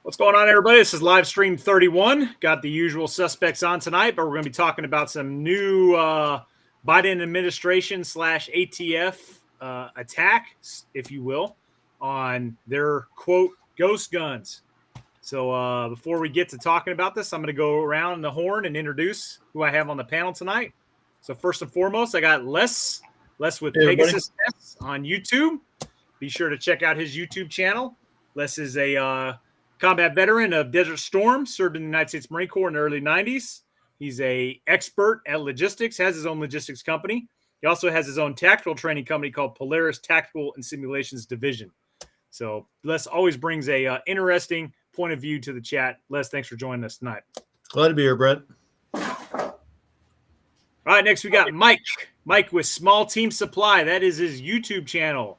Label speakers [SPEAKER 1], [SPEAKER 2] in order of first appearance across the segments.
[SPEAKER 1] What's going on, everybody? This is live stream 31. Got the usual suspects on tonight, but we're going to be talking about some new Biden administration / ATF attacks, if you will, on their, quote, ghost guns. So before we get to talking about this, I'm going to go around the horn and introduce who I have on the panel tonight. So first and foremost, I got Les with Pegasus Tests on YouTube. Be sure to check out his YouTube channel. Les is a combat veteran of Desert Storm, served in the United States Marine Corps in the early 90s. He's an expert at logistics, has his own logistics company. He also has his own tactical training company called Polaris Tactical and Simulations Division. So Les always brings a interesting point of view to the chat. Les, thanks for joining us tonight.
[SPEAKER 2] Glad to be here, Brett.
[SPEAKER 1] All right, next we got Mike. Mike with Small Team Supply. That is his YouTube channel.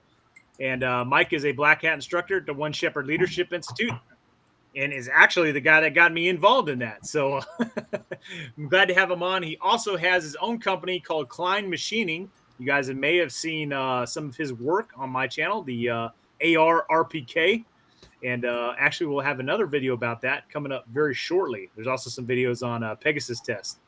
[SPEAKER 1] And Mike is a black hat instructor at the One Shepherd Leadership Institute and is actually the guy that got me involved in that. So I'm glad to have him on. He also has his own company called Klein Machining. You guys may have seen some of his work on my channel, the AR-RPK. And actually, we'll have another video about that coming up very shortly. There's also some videos on Pegasus Test.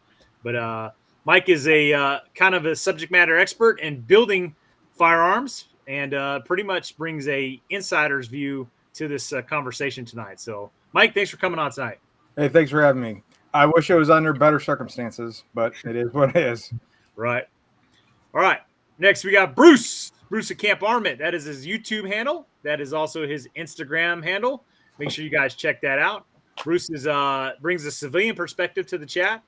[SPEAKER 1] But Mike is a kind of a subject matter expert in building firearms and pretty much brings a insider's view to this conversation tonight. So, Mike, thanks for coming on tonight.
[SPEAKER 3] Hey, thanks for having me. I wish it was under better circumstances, but it is what it is.
[SPEAKER 1] Right. All right. Next, we got Bruce. Bruce at Camp Armament. That is his YouTube handle. That is also his Instagram handle. Make sure you guys check that out. Bruce is brings a civilian perspective to the chat.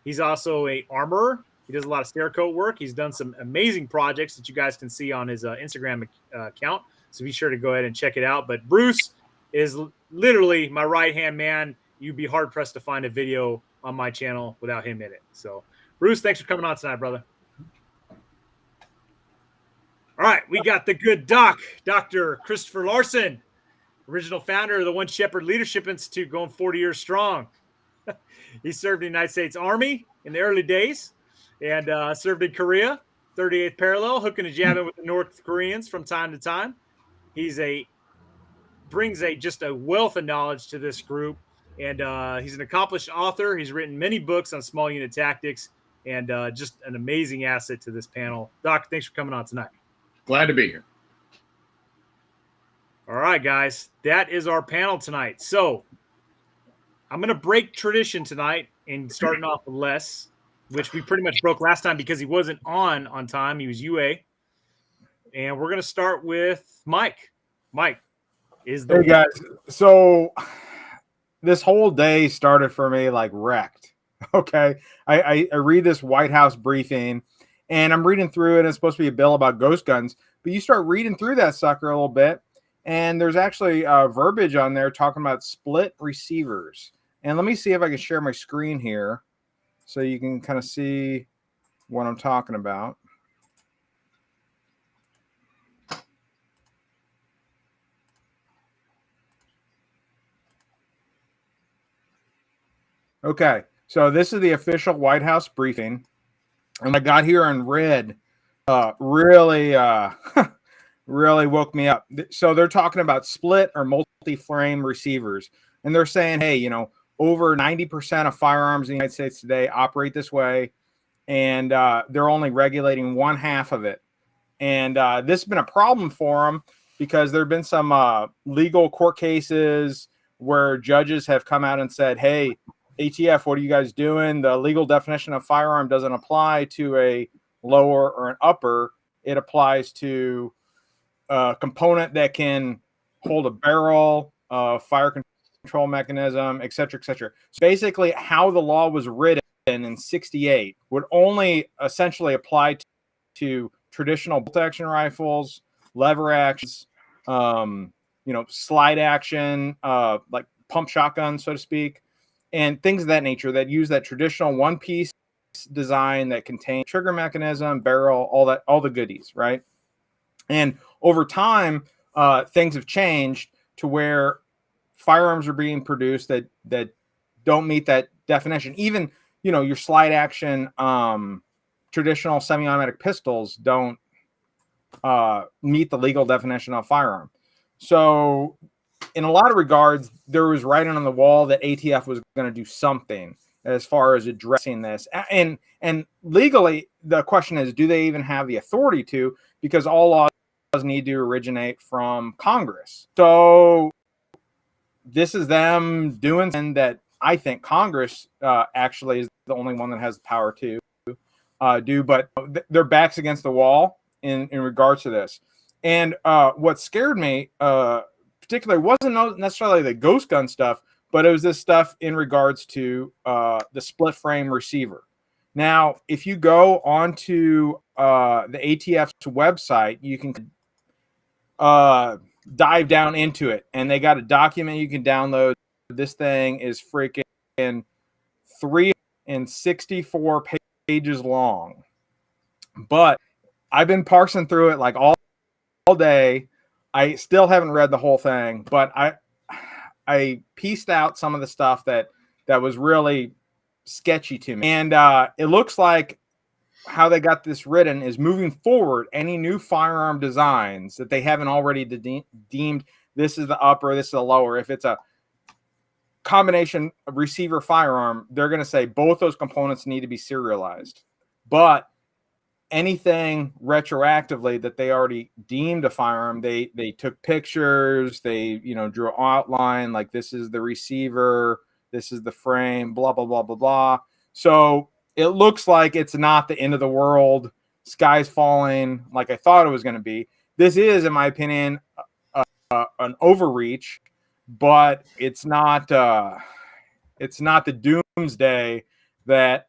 [SPEAKER 1] He's also a armorer. He does a lot of Cerakote work. He's done some amazing projects that you guys can see on his Instagram account. So be sure to go ahead and check it out. But Bruce is literally my right-hand man. You'd be hard-pressed to find a video on my channel without him in it. So, Bruce, thanks for coming on tonight, brother. All right, we got the good doc, Dr. Christopher Larson, original founder of the One Shepherd Leadership Institute, going 40 years strong. He served in the United States Army in the early days and served in Korea, 38th parallel, hooking and jabbing with the North Koreans from time to time. He's brings just a wealth of knowledge to this group, and he's an accomplished author. He's written many books on small unit tactics, and just an amazing asset to this panel. Doc, thanks for coming on tonight.
[SPEAKER 4] Glad to be here.
[SPEAKER 1] All right, guys, that is our panel tonight. So I'm going to break tradition tonight and starting off with Les, which we pretty much broke last time because he wasn't on time. He was UA. And we're going to start with Mike. Mike is the
[SPEAKER 3] Hey, guys. So this whole day started for me like wrecked. Okay. I read this White House briefing and I'm reading through it. And it's supposed to be a bill about ghost guns. But you start reading through that sucker a little bit. And there's actually verbiage on there talking about split receivers. And let me see if I can share my screen here so you can kind of see what I'm talking about. Okay, so this is the official White House briefing. And I got here and read really woke me up. So they're talking about split or multi-frame receivers. And they're saying, hey, over 90% of firearms in the United States today operate this way. And they're only regulating one half of it. And this has been a problem for them because there have been some legal court cases where judges have come out and said, hey, ATF, what are you guys doing? The legal definition of firearm doesn't apply to a lower or an upper. It applies to a component that can hold a barrel, fire control mechanism, et cetera, et cetera. So basically, how the law was written in 68 would only essentially apply to traditional bolt-action rifles, lever actions, slide action, like pump shotguns, so to speak, and things of that nature that use that traditional one-piece design that contains trigger mechanism, barrel, all the goodies, right? And over time, things have changed to where firearms are being produced that don't meet that definition. Even, your slide action traditional semi-automatic pistols don't meet the legal definition of firearm. So in a lot of regards, there was writing on the wall that ATF was going to do something as far as addressing this. And legally, the question is, do they even have the authority to? Because all laws need to originate from Congress. So this is them doing something that I think Congress actually is the only one that has the power to do. But their backs against the wall in regards to this. And what scared me particularly wasn't necessarily the ghost gun stuff, but it was this stuff in regards to the split frame receiver. Now, if you go onto the ATF's website, you can dive down into it, and they got a document you can download. This thing is freaking 364 pages long. But I've been parsing through it like all day. I still haven't read the whole thing, but I pieced out some of the stuff that was really sketchy to me. And it looks like how they got this written is moving forward, any new firearm designs that they haven't already deemed this is the upper, this is the lower. If it's a combination of receiver firearm, they're going to say both those components need to be serialized. But anything retroactively that they already deemed a firearm, they took pictures, they drew an outline, like this is the receiver, this is the frame, blah blah blah blah blah. So it looks like it's not the end of the world, sky's falling like I thought it was going to be. This is, in my opinion, an overreach, but it's not the doomsday that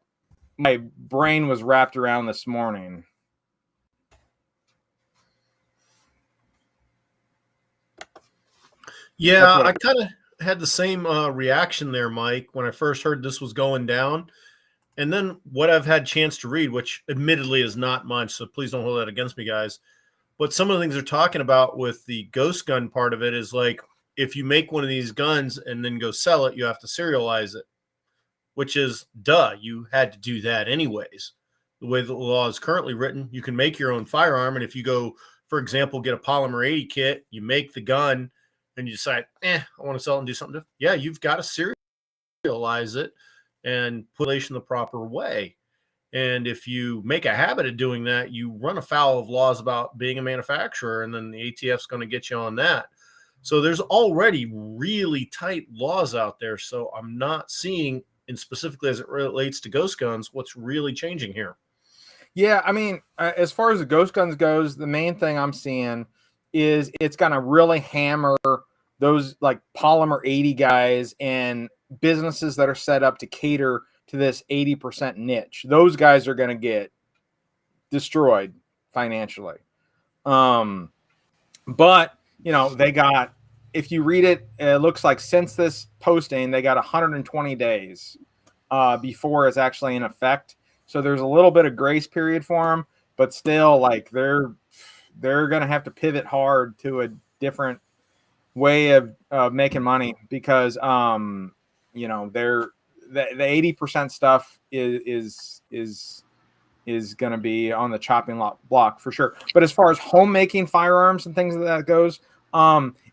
[SPEAKER 3] my brain was wrapped around this morning.
[SPEAKER 2] Yeah, I kind of had the same reaction there, Mike, when I first heard this was going down. And then what I've had chance to read, which admittedly is not much, so please don't hold that against me, guys. But some of the things they're talking about with the ghost gun part of it is like, if you make one of these guns and then go sell it, you have to serialize it, which is duh. You had to do that anyways. The way the law is currently written, you can make your own firearm. And if you go, for example, get a polymer 80 kit, you make the gun and you decide, I want to sell it and do something different. Yeah, you've got to serialize it and put it in the proper way. And if you make a habit of doing that, you run afoul of laws about being a manufacturer, and then the ATF's going to get you on that. So there's already really tight laws out there. So I'm not seeing, and specifically as it relates to ghost guns, what's really changing here.
[SPEAKER 3] Yeah, I mean, as far as the ghost guns goes, the main thing I'm seeing is it's going to really hammer those like polymer 80 guys and businesses that are set up to cater to this 80% niche. Those guys are going to get destroyed financially. But they got, if you read it, it looks like since this posting, they got 120 days before it's actually in effect. So there's a little bit of grace period for them, but still, like they're going to have to pivot hard to a different way of making money because the 80% stuff is going to be on the chopping block for sure. But as far as homemaking firearms and things like that goes,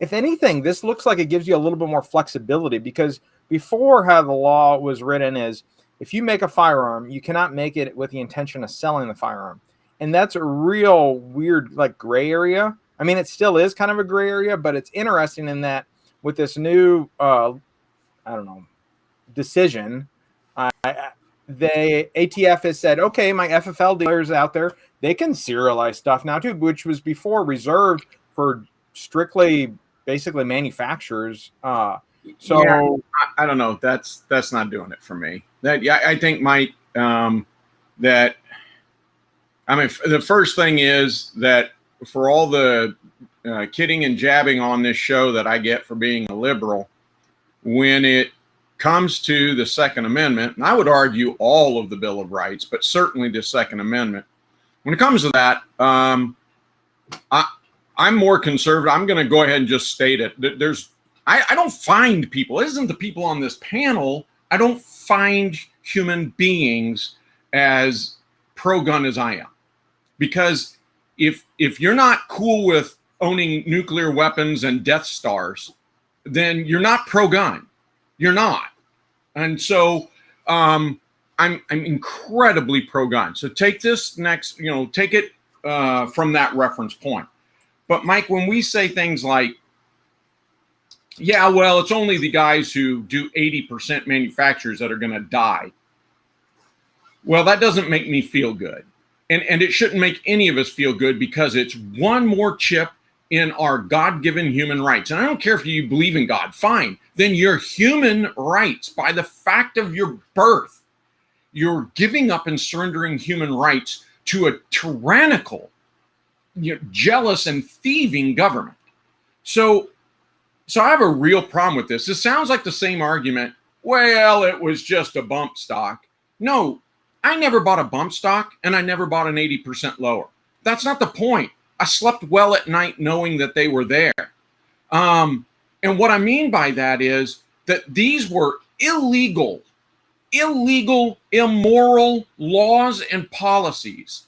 [SPEAKER 3] if anything, this looks like it gives you a little bit more flexibility, because before how the law was written is if you make a firearm, you cannot make it with the intention of selling the firearm. And that's a real weird, like, gray area. I mean, it still is kind of a gray area, but it's interesting in that with this new, decision, the ATF has said, okay, my FFL dealers out there, they can serialize stuff now too, which was before reserved for strictly, basically manufacturers. I
[SPEAKER 4] don't know. That's not doing it for me. I think Mike, the first thing is that for all the kidding and jabbing on this show that I get for being a liberal, when it comes to the Second Amendment, and I would argue all of the Bill of Rights, but certainly the Second Amendment, when it comes to that, I'm more conservative. I'm going to go ahead and just state it. I don't find people, it isn't the people on this panel, I don't find human beings as pro-gun as I am. Because if you're not cool with owning nuclear weapons and Death Stars, then you're not pro-gun. You're not. And so I'm incredibly pro-gun. So take this next, take it from that reference point. But Mike, when we say things like, yeah, well, it's only the guys who do 80% manufacturers that are going to die. Well, that doesn't make me feel good. And it shouldn't make any of us feel good, because it's one more chip in our God-given human rights. And I don't care if you believe in God, fine. Then your human rights, by the fact of your birth, you're giving up and surrendering human rights to a tyrannical, jealous and thieving government. So I have a real problem with this. This sounds like the same argument. Well, it was just a bump stock. No, I never bought a bump stock, and I never bought an 80% lower. That's not the point. I slept well at night knowing that they were there. And what I mean by that is that these were illegal, immoral laws and policies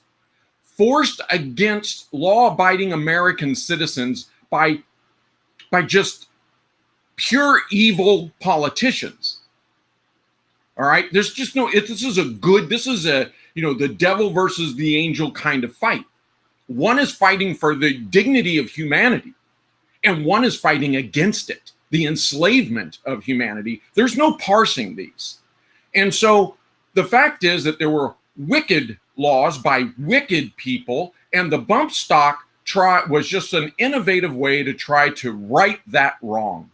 [SPEAKER 4] forced against law-abiding American citizens by just pure evil politicians. All right. There's just this is the devil versus the angel kind of fight. One is fighting for the dignity of humanity, and one is fighting against it, the enslavement of humanity. There's no parsing these. And so the fact is that there were wicked laws by wicked people, and the bump stock was just an innovative way to try to right that wrong.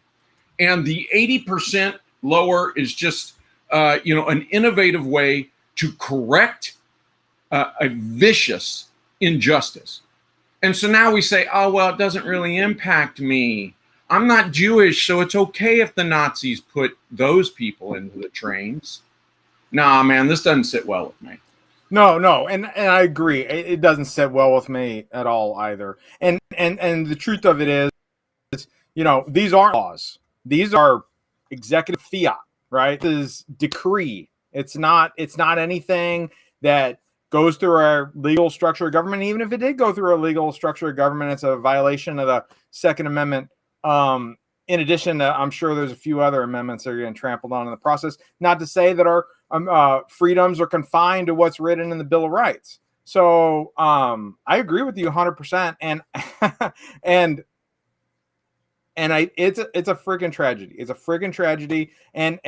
[SPEAKER 4] And the 80% lower is just an innovative way to correct a vicious injustice. And so now we say, oh, well, it doesn't really impact me. I'm not Jewish, so it's okay if the Nazis put those people into the trains. Nah, man, this doesn't sit well with me.
[SPEAKER 3] No, and I agree. It doesn't sit well with me at all either. And the truth of it is, these aren't laws. These are executive fiat, right? This is decree. It's not anything that goes through our legal structure of government. Even if it did go through a legal structure of government, it's a violation of the Second Amendment. In addition to, I'm sure there's a few other amendments that are getting trampled on in the process. Not to say that our freedoms are confined to what's written in the Bill of Rights. So I agree with you 100%. And it's a friggin' tragedy. It's a friggin' tragedy. And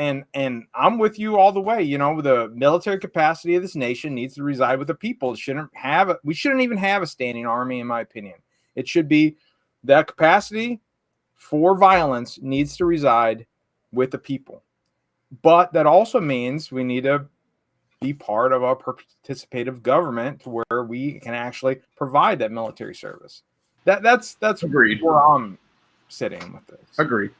[SPEAKER 3] I'm with you all the way. The military capacity of this nation needs to reside with the people. We shouldn't even have a standing army, in my opinion. It should be that capacity for violence needs to reside with the people. But that also means we need to be part of a participative government where we can actually provide that military service. That's
[SPEAKER 4] Agreed.
[SPEAKER 3] Where I'm sitting with this.
[SPEAKER 4] Agreed.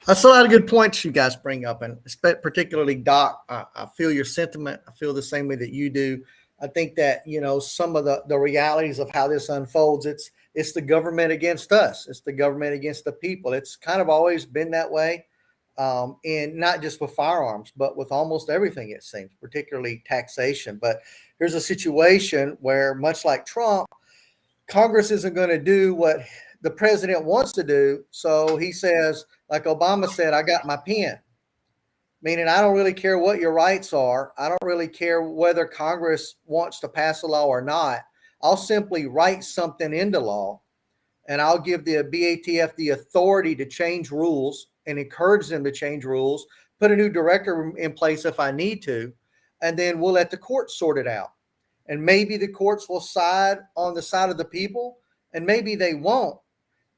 [SPEAKER 5] That's a lot of good points you guys bring up, and particularly Doc. I feel your sentiment. I feel the same way that you do. I think that some of the realities of how this unfolds, it's the government against us. It's the government against the people. It's kind of always been that way, and not just with firearms, but with almost everything, it seems, particularly taxation. But here's a situation where, much like Trump, Congress isn't going to do what the president wants to do. So he says, like Obama said, I got my pen. Meaning, I don't really care what your rights are. I don't really care whether Congress wants to pass a law or not. I'll simply write something into law, and I'll give the BATF the authority to change rules and encourage them to change rules, put a new director in place if I need to, and then we'll let the courts sort it out. And maybe the courts will side on the side of the people, and maybe they won't.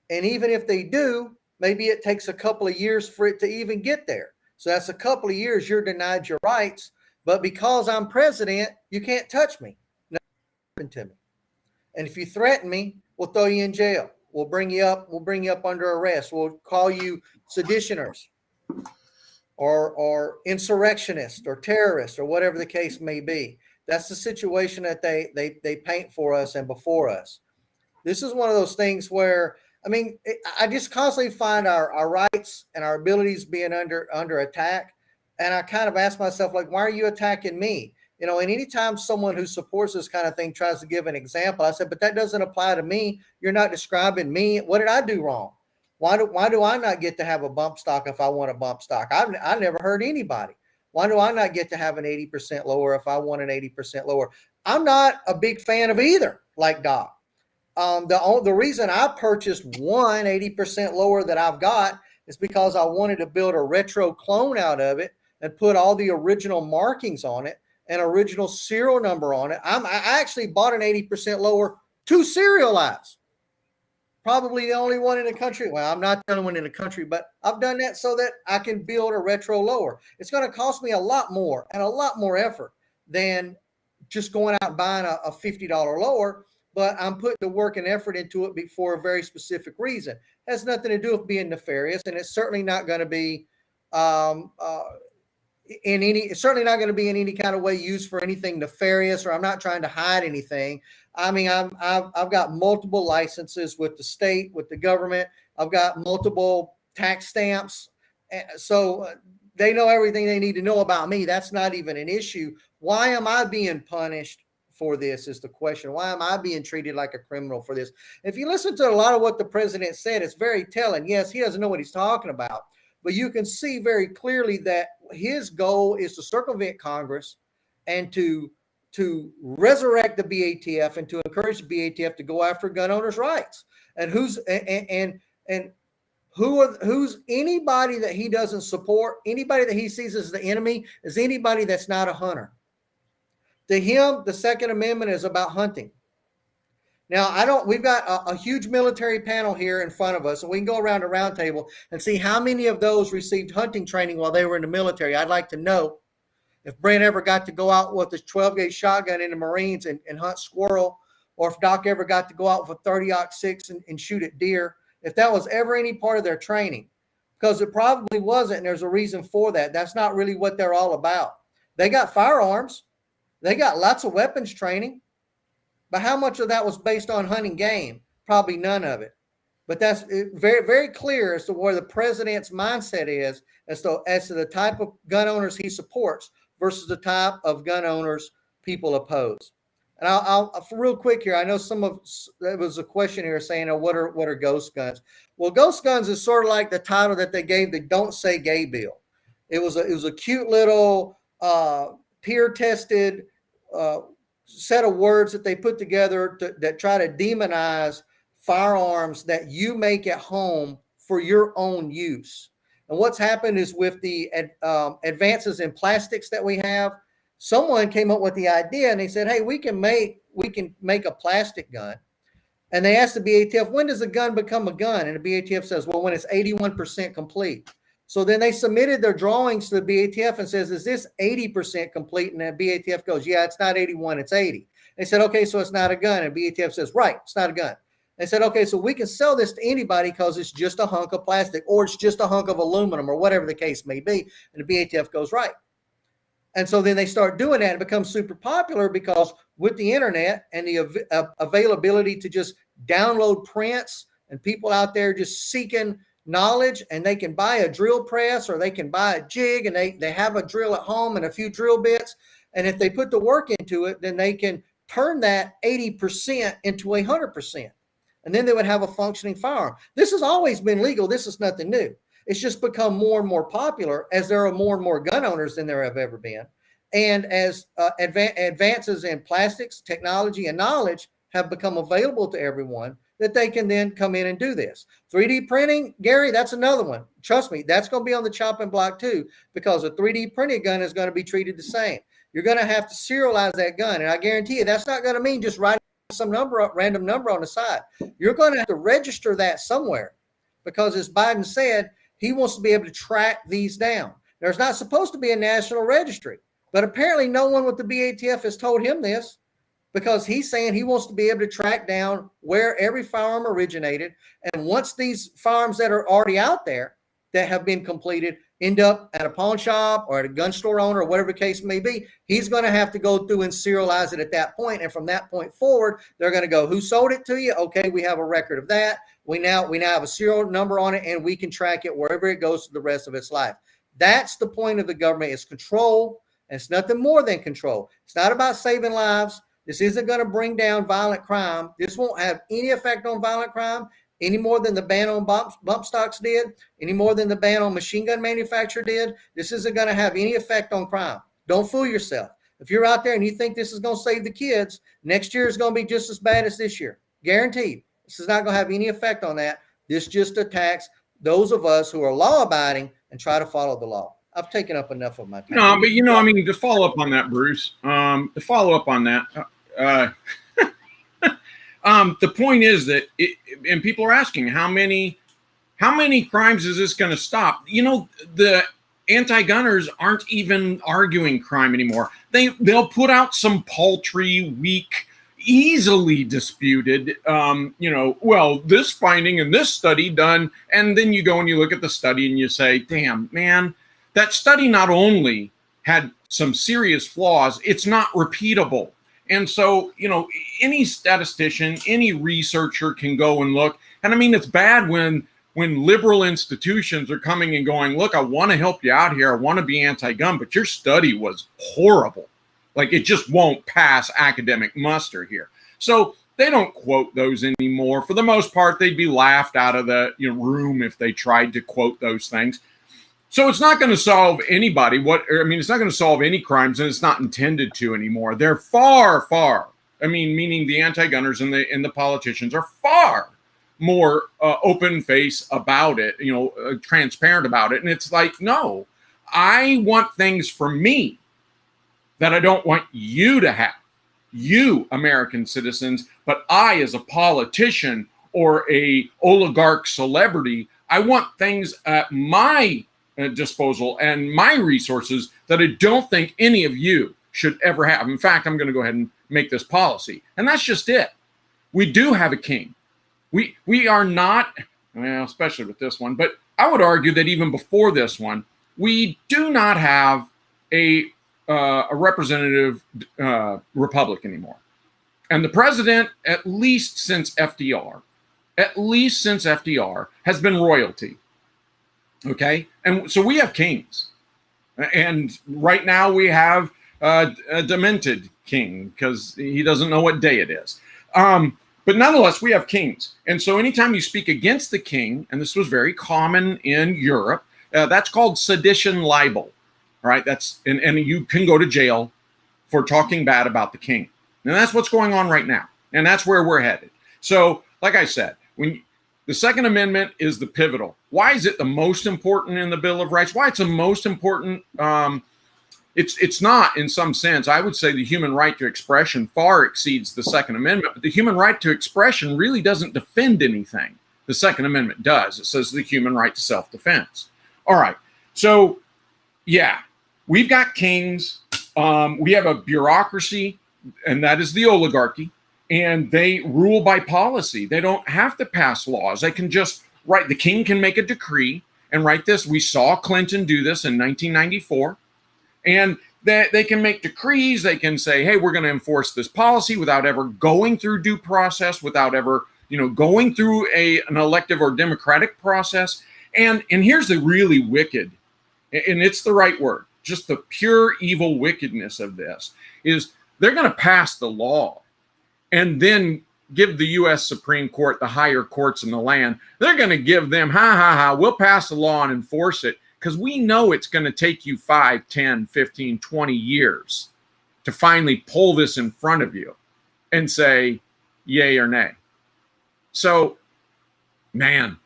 [SPEAKER 5] And even if they do, maybe it takes a couple of years for it to even get there. So that's a couple of years you're denied your rights. But because I'm president, you can't touch me. Nothing to me. And if you threaten me, we'll throw you in jail. We'll bring you up. We'll bring you up under arrest. We'll call you seditioners or insurrectionists or terrorists or whatever the case may be. That's the situation that they paint for us and before us. This is one of those things where, I just constantly find our rights and our abilities being under attack. And I kind of ask myself, why are you attacking me? You know, and anytime someone who supports this kind of thing tries to give an example, I said, but that doesn't apply to me. You're not describing me. What did I do wrong? Why do I not get to have a bump stock if I want a bump stock? I never hurt anybody. Why do I not get to have an 80% lower if I want an 80% lower? I'm not a big fan of either, like Doc. The reason I purchased one 80% lower that I've got is because I wanted to build a retro clone out of it and put all the original markings on it and original serial number on it. I actually bought an 80% lower to serialize. Probably the only one in the country. Well, I'm not the only one in the country, but I've done that so that I can build a retro lower. It's going to cost me a lot more and a lot more effort than just going out and buying a $50 lower, but I'm putting the work and effort into it for a very specific reason. It has nothing to do with being nefarious, and it's certainly not going to be it's certainly not going to be in any kind of way used for anything nefarious, or I'm not trying to hide anything. I mean, I've got multiple licenses with the state, with the government. I've got multiple tax stamps. So they know everything they need to know about me. That's not even an issue. Why am I being punished for this is the question. Why am I being treated like a criminal for this? If you listen to a lot of what the president said, it's very telling. Yes, he doesn't know what he's talking about, but you can see very clearly that his goal is to circumvent Congress and to resurrect the BATF and to encourage the BATF to go after gun owners' rights. And who's anybody that he doesn't support, anybody that he sees as the enemy, is anybody that's not a hunter. To him, the Second Amendment is about hunting. Now, we've got a huge military panel here in front of us, and we can go around a round table and see how many of those received hunting training while they were in the military. I'd like to know if Brent ever got to go out with his 12-gauge shotgun in the Marines and hunt squirrel, or if Doc ever got to go out with a 30-06 and shoot at deer, if that was ever any part of their training, because it probably wasn't, and there's a reason for that. That's not really what they're all about. They got firearms. They got lots of weapons training. But how much of that was based on hunting game? Probably none of it. But that's very, very clear as to where the president's mindset is as to the type of gun owners he supports versus the type of gun owners people oppose. And I'll real quick here, I know there was a question here saying, what are ghost guns? Well, ghost guns is sort of like the title that they gave the Don't Say Gay bill. It was a cute little peer-tested set of words that they put together that try to demonize firearms that you make at home for your own use. And what's happened is with the advances in plastics that we have, someone came up with the idea and they said, hey, we can make a plastic gun. And they asked the BATF, when does a gun become a gun? And the BATF says, well, when it's 81% complete. So then they submitted their drawings to the BATF and says, is this 80% complete? And the BATF goes, yeah, it's not 81, it's 80. They said, okay, so it's not a gun. And BATF says, right, it's not a gun. They said, okay, so we can sell this to anybody because it's just a hunk of plastic or it's just a hunk of aluminum or whatever the case may be. And the BATF goes, right. And so then they start doing that and become super popular because with the internet and the availability to just download prints and people out there just seeking knowledge, and they can buy a drill press or they can buy a jig and they have a drill at home and a few drill bits. And if they put the work into it, then they can turn that 80% into 100%. And then they would have a functioning firearm. This has always been legal. This is nothing new. It's just become more and more popular as there are more and more gun owners than there have ever been. And as advances in plastics, technology, and knowledge have become available to everyone, that they can then come in and do this. 3D printing, Gary, that's another one. Trust me, that's going to be on the chopping block too, because a 3D printed gun is going to be treated the same. You're going to have to serialize that gun. And I guarantee you, that's not going to mean just writing some random number on the side. You're going to have to register that somewhere because, as Biden said, he wants to be able to track these down. There's not supposed to be a national registry, but apparently no one with the BATF has told him this, because he's saying he wants to be able to track down where every firearm originated. And once these firearms that are already out there that have been completed end up at a pawn shop or at a gun store owner or whatever the case may be, he's going to have to go through and serialize it at that point. And from that point forward, they're going to go, who sold it to you? Okay, we have a record of that. We now have a serial number on it, and we can track it wherever it goes for the rest of its life. That's the point of the government, is control And it's nothing more than control. It's not about saving lives. This isn't going to bring down violent crime. This won't have any effect on violent crime any more than the ban on bump stocks did, any more than the ban on machine gun manufacture did. This isn't going to have any effect on crime. Don't fool yourself. If you're out there and you think this is going to save the kids, next year is going to be just as bad as this year. Guaranteed. This is not going to have any effect on that. This just attacks those of us who are law-abiding and try to follow the law. I've taken up enough of my time.
[SPEAKER 4] No, but I mean, to follow up on that, Bruce, the point is that, and people are asking, how many crimes is this going to stop? The anti-gunners aren't even arguing crime anymore. They'll put out some paltry, weak, easily disputed, well, this finding in this study done, and then you go and you look at the study and you say, damn, man, that study not only had some serious flaws, it's not repeatable. And so, any statistician, any researcher can go and look. And I mean, it's bad when liberal institutions are coming and going, look, I want to help you out here. I want to be anti-gun, but your study was horrible. Like, it just won't pass academic muster here. So they don't quote those anymore. For the most part, they'd be laughed out of the room if they tried to quote those things. So it's not going to solve anybody. It's not going to solve any crimes, and it's not intended to anymore. They're far, far. Meaning the anti-gunners and the politicians are far more open face about it, transparent about it. And it's like, no, I want things for me that I don't want you to have, you American citizens, but I, as a politician or a oligarch celebrity, I want things at my disposal and my resources that I don't think any of you should ever have. In fact, I'm going to go ahead and make this policy. And that's just it. We do have a king. We are not, well, especially with this one, but I would argue that even before this one, we do not have a representative republic anymore. And the president, at least since FDR, has been royalty. Okay? And so we have kings. And right now we have a demented king because he doesn't know what day it is. But nonetheless, we have kings. And so anytime you speak against the king, and this was very common in Europe, that's called sedition libel. All right, and you can go to jail for talking bad about the king. And that's what's going on right now. And that's where we're headed. So, like I said, the Second Amendment is the pivotal. Why is it the most important in the Bill of Rights? Why it's the most important? It's not, in some sense. I would say the human right to expression far exceeds the Second Amendment, but the human right to expression really doesn't defend anything. The Second Amendment does. It says the human right to self-defense. All right. So, yeah, we've got kings. We have a bureaucracy, and that is the oligarchy, and they rule by policy. They don't have to pass laws. They can just write. The king can make a decree and write this. We saw Clinton do this in 1994. And they can make decrees. They can say, hey, we're going to enforce this policy without ever going through due process, without ever, going through an elective or democratic process. And here's the really wicked, and it's the right word, just the pure evil wickedness of this, is they're going to pass the law and then give the U.S. Supreme Court, the higher courts in the land, they're going to give them, we'll pass the law and enforce it. Because we know it's going to take you 5, 10, 15, 20 years to finally pull this in front of you and say yay or nay. So, man,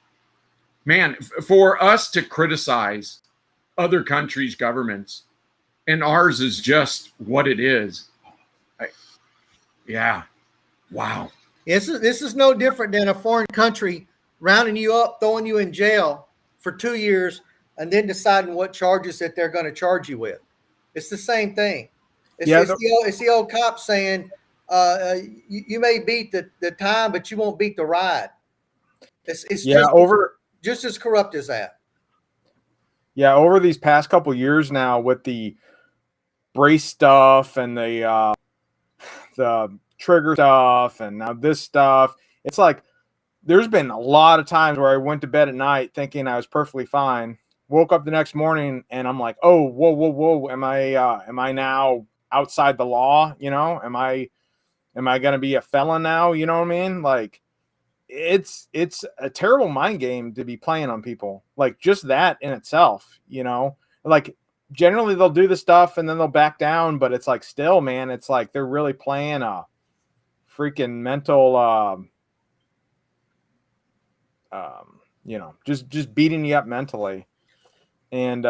[SPEAKER 4] for us to criticize other countries' governments and ours is just what it is. Wow.
[SPEAKER 5] This is no different than a foreign country rounding you up, throwing you in jail for 2 years, and then deciding what charges that they're going to charge you with. It's the same thing. It's the old cop saying, you may beat the time, but you won't beat the ride. It's just as corrupt as that.
[SPEAKER 3] Yeah, over these past couple years now with the brace stuff and the trigger stuff and now this stuff, it's like there's been a lot of times where I went to bed at night thinking I was perfectly fine. woke up the next morning and I'm like, oh, whoa. Am I now outside the law? You know, am I going to be a felon now? You know what I mean? Like, it's a terrible mind game to be playing on people. Like, just that in itself, you know, like generally they'll do the stuff and then they'll back down, but it's like, still, man, it's like they're really playing a freaking mental, you know, just beating you up mentally. And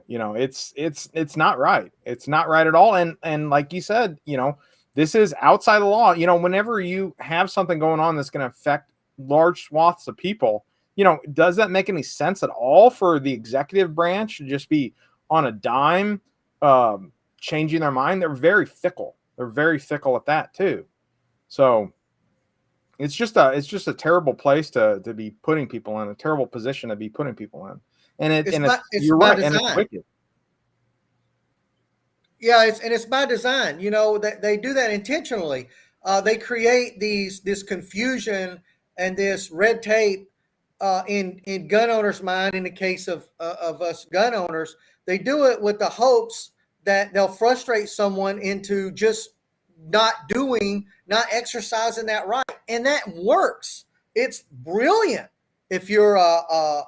[SPEAKER 3] you know, it's not right. It's not right at all. And like you said, you know, this is outside the law. You know, whenever you have something going on that's going to affect large swaths of people, you know, does that make any sense at all for the executive branch to just be on a dime, changing their mind? They're very fickle. They're very fickle at that too. So it's just a terrible place to be putting people in, a terrible position to be putting people in. And you're right, and it's wicked.
[SPEAKER 5] Yeah, it's by design. You know, they do that intentionally. They create this confusion and this red tape in gun owners' mind. In the case of us gun owners, they do it with the hopes that they'll frustrate someone into just not exercising that right, and that works. It's brilliant if you're a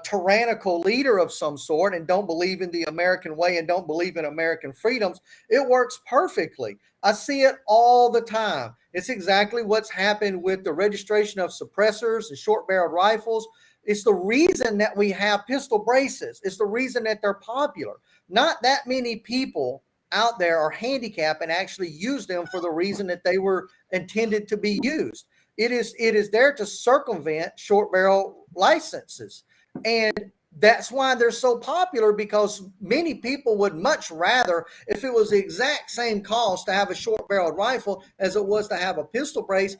[SPEAKER 5] tyrannical leader of some sort and don't believe in the American way and don't believe in American freedoms. It works perfectly. I see it all the time. It's exactly what's happened with the registration of suppressors and short-barreled rifles. It's the reason that we have pistol braces. It's the reason that they're popular. Not that many people out there are handicapped and actually use them for the reason that they were intended to be used. It is there to circumvent short barrel licenses. And that's why they're so popular, because many people would much rather, if it was the exact same cost to have a short barreled rifle as it was to have a pistol brace,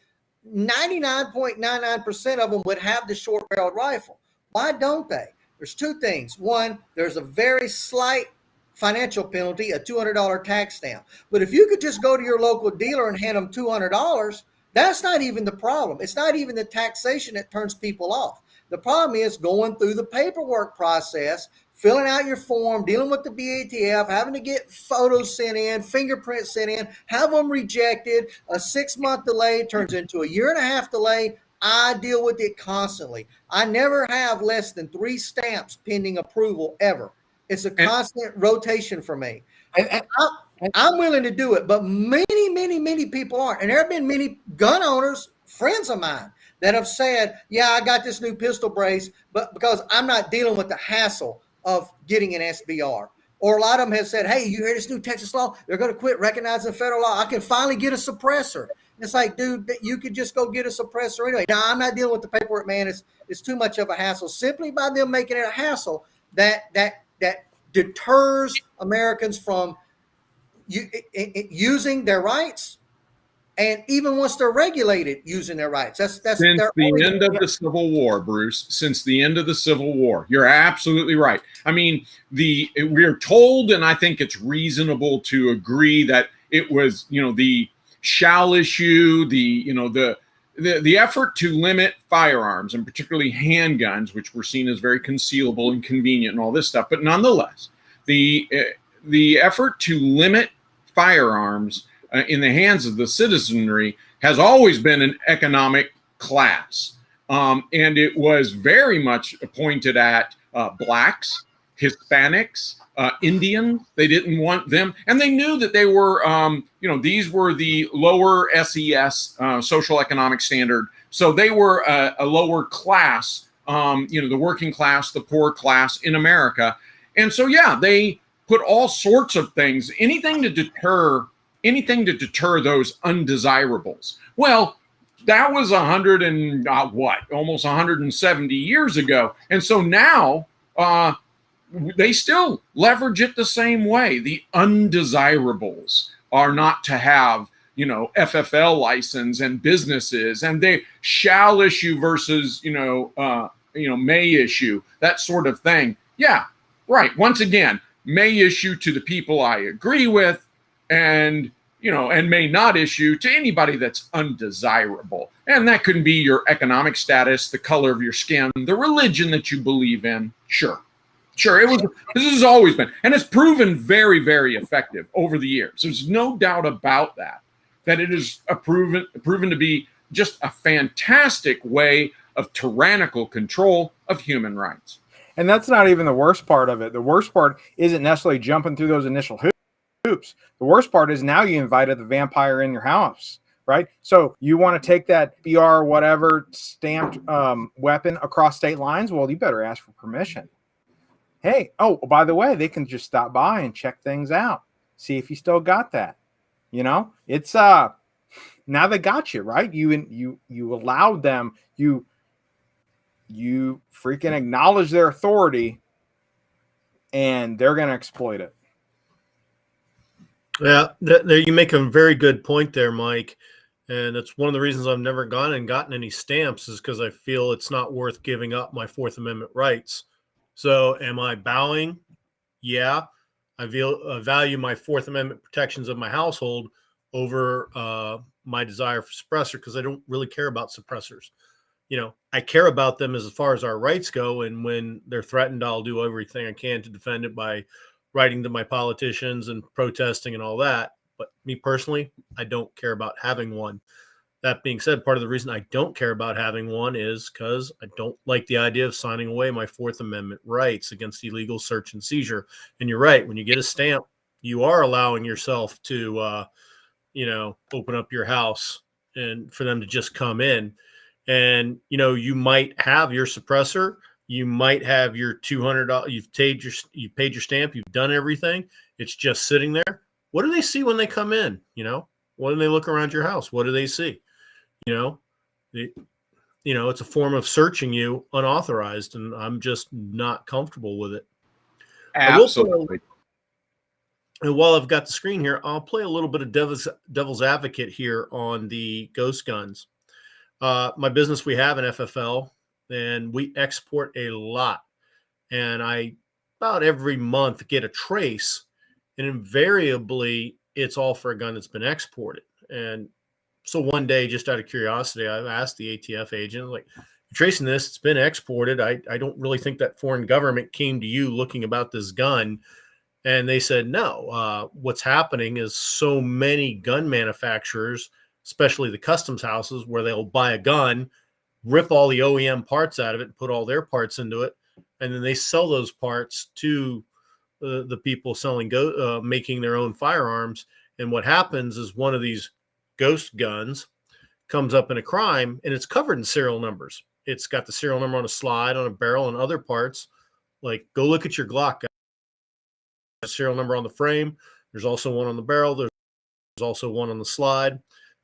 [SPEAKER 5] 99.99% of them would have the short barreled rifle. Why don't they? There's two things. One, there's a very slight financial penalty, a $200 tax stamp. But if you could just go to your local dealer and hand them $200, that's not even the problem. It's not even the taxation that turns people off. The problem is going through the paperwork process, filling out your form, dealing with the ATF, having to get photos sent in, fingerprints sent in, have them rejected. A 6-month delay turns into a 1.5-year delay. I deal with it constantly. I never have less than 3 stamps pending approval ever. It's a constant rotation for me. I'm willing to do it, but many people aren't. And there have been many gun owners, friends of mine, that have said, yeah, I got this new pistol brace, but because I'm not dealing with the hassle of getting an SBR. Or a lot of them have said, hey, you hear this new Texas law? They're going to quit recognizing federal law. I can finally get a suppressor. It's like, dude, you could just go get a suppressor anyway. No, I'm not dealing with the paperwork, man. It's too much of a hassle. Simply by them making it a hassle, that deters Americans from using their rights, and even once they're regulated, using their rights. That's since
[SPEAKER 4] the end of the Civil War, Bruce. Since the end of the Civil War, you're absolutely right. I mean, we're told, and I think it's reasonable to agree that it was, the shall issue, the effort to limit firearms, and particularly handguns, which were seen as very concealable and convenient and all this stuff. But nonetheless, the effort to limit firearms in the hands of the citizenry has always been an economic class. And it was very much pointed at blacks, Hispanics, Indians. They didn't want them. And they knew that they were, these were the lower SES, social economic standard. So they were a lower class, the working class, the poor class in America. And so, yeah, they put all sorts of things, anything to deter those undesirables. Well, that was almost 170 years ago. And so now they still leverage it the same way. The undesirables are not to have, FFL license and businesses, and they shall issue versus, may issue, that sort of thing. Yeah, right. Once again, may issue to the people I agree with, and may not issue to anybody that's undesirable. And that can be your economic status, the color of your skin, the religion that you believe in. Sure. Sure, this has always been, and it's proven very, very effective over the years. There's no doubt about that it is proven to be just a fantastic way of tyrannical control of human rights.
[SPEAKER 3] And that's not even the worst part of it. The worst part isn't necessarily jumping through those initial hoops. The worst part is now you invited the vampire in your house, right? So you want to take that BR whatever stamped weapon across state lines? Well, you better ask for permission. Hey, oh, by the way, they can just stop by and check things out. See if you still got that. You know, it's now they got you, right? You allowed them, you freaking acknowledge their authority, and they're going to exploit it.
[SPEAKER 2] Yeah, there you make a very good point there, Mike. And it's one of the reasons I've never gone and gotten any stamps is because I feel it's not worth giving up my Fourth Amendment rights. So am I bowing? Yeah. I value my Fourth Amendment protections of my household over my desire for suppressor because I don't really care about suppressors. You know, I care about them as far as our rights go. And when they're threatened, I'll do everything I can to defend it by writing to my politicians and protesting and all that. But me personally, I don't care about having one. That being said, part of the reason I don't care about having one is because I don't like the idea of signing away my Fourth Amendment rights against illegal search and seizure. And you're right. When you get a stamp, you are allowing yourself to, open up your house and for them to just come in. And, you might have your suppressor. You might have your $200. You've paid your stamp. You've done everything. It's just sitting there. What do they see when they come in? What do they look around your house? What do they see? It's a form of searching you unauthorized, and I'm just not comfortable with it.
[SPEAKER 4] Absolutely.
[SPEAKER 2] And while I've got the screen here, I'll play a little bit of devil's advocate here on the ghost guns. My business, we have an FFL, and we export a lot. And I about every month get a trace, and invariably it's all for a gun that's been exported. And so one day, just out of curiosity, I asked the ATF agent, like, you're tracing this, it's been exported. I don't really think that foreign government came to you looking about this gun. And they said, no, what's happening is so many gun manufacturers, especially the customs houses, where they'll buy a gun, rip all the OEM parts out of it and put all their parts into it. And then they sell those parts to the people making their own firearms. And what happens is one of these ghost guns comes up in a crime and it's covered in serial numbers. It's got the serial number on a slide, on a barrel, and other parts. Like, go look at your Glock. A serial number on the frame. There's also one on the barrel. There's also one on the slide.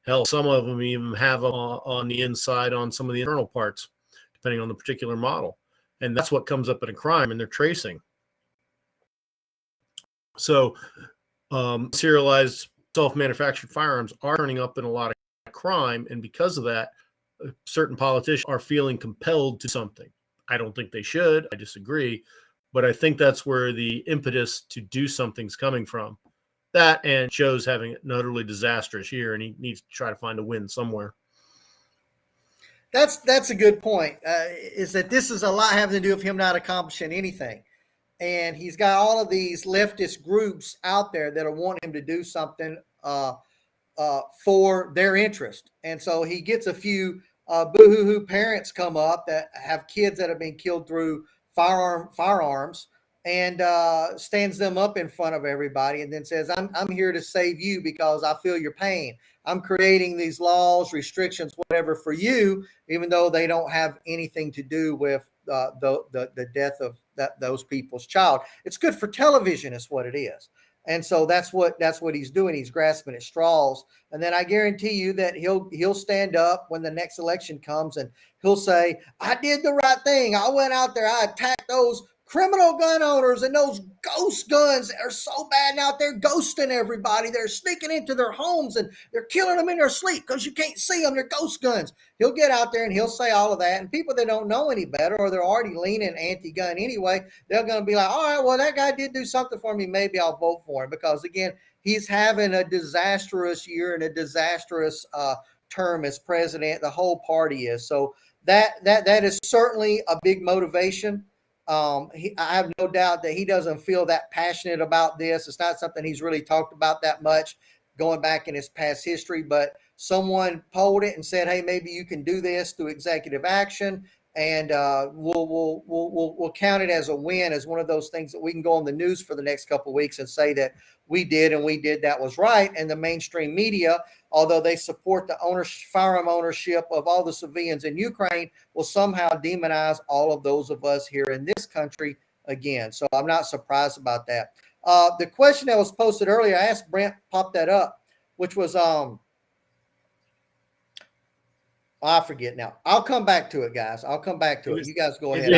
[SPEAKER 2] Hell, some of them even have on the inside on some of the internal parts, depending on the particular model. And that's what comes up in a crime, and they're tracing. So serialized self-manufactured firearms are turning up in a lot of crime, and because of that, certain politicians are feeling compelled to something. I don't think they should. I disagree. But I think that's where the impetus to do something's coming from. That and Joe's having an utterly disastrous year, and he needs to try to find a win somewhere.
[SPEAKER 5] That's a good point. Is that this is a lot having to do with him not accomplishing anything. And he's got all of these leftist groups out there that are wanting him to do something for their interest. And so he gets a few boo-hoo-hoo parents come up that have kids that have been killed through firearms and stands them up in front of everybody and then says, I'm here to save you because I feel your pain. I'm creating these laws, restrictions, whatever for you, even though they don't have anything to do with the death of those people's child. It's good for television is what it is. And so that's what he's doing. He's grasping at straws. And then I guarantee you that he'll stand up when the next election comes and he'll say, I did the right thing. I went out there. I attacked those criminal gun owners, and those ghost guns are so bad now. They're ghosting everybody. They're sneaking into their homes and they're killing them in their sleep because you can't see them. They're ghost guns. He'll get out there and he'll say all of that. And people that don't know any better, or they're already leaning anti-gun anyway, they're going to be like, all right, well, that guy did do something for me. Maybe I'll vote for him, because again, he's having a disastrous year and a disastrous term as president. The whole party is. So that is certainly a big motivation. I have no doubt that he doesn't feel that passionate about this. It's not something he's really talked about that much going back in his past history, but someone polled it and said, hey, maybe you can do this through executive action. And we'll count it as a win, as one of those things that we can go on the news for the next couple of weeks and say that we did that was right. And the mainstream media, although they support the firearm ownership of all the civilians in Ukraine, will somehow demonize all of those of us here in this country again. So I'm not surprised about that. The question that was posted earlier, I asked Brent, pop that up, which was I forget now. I'll come back to it, guys. I'll come back to it. You guys go ahead.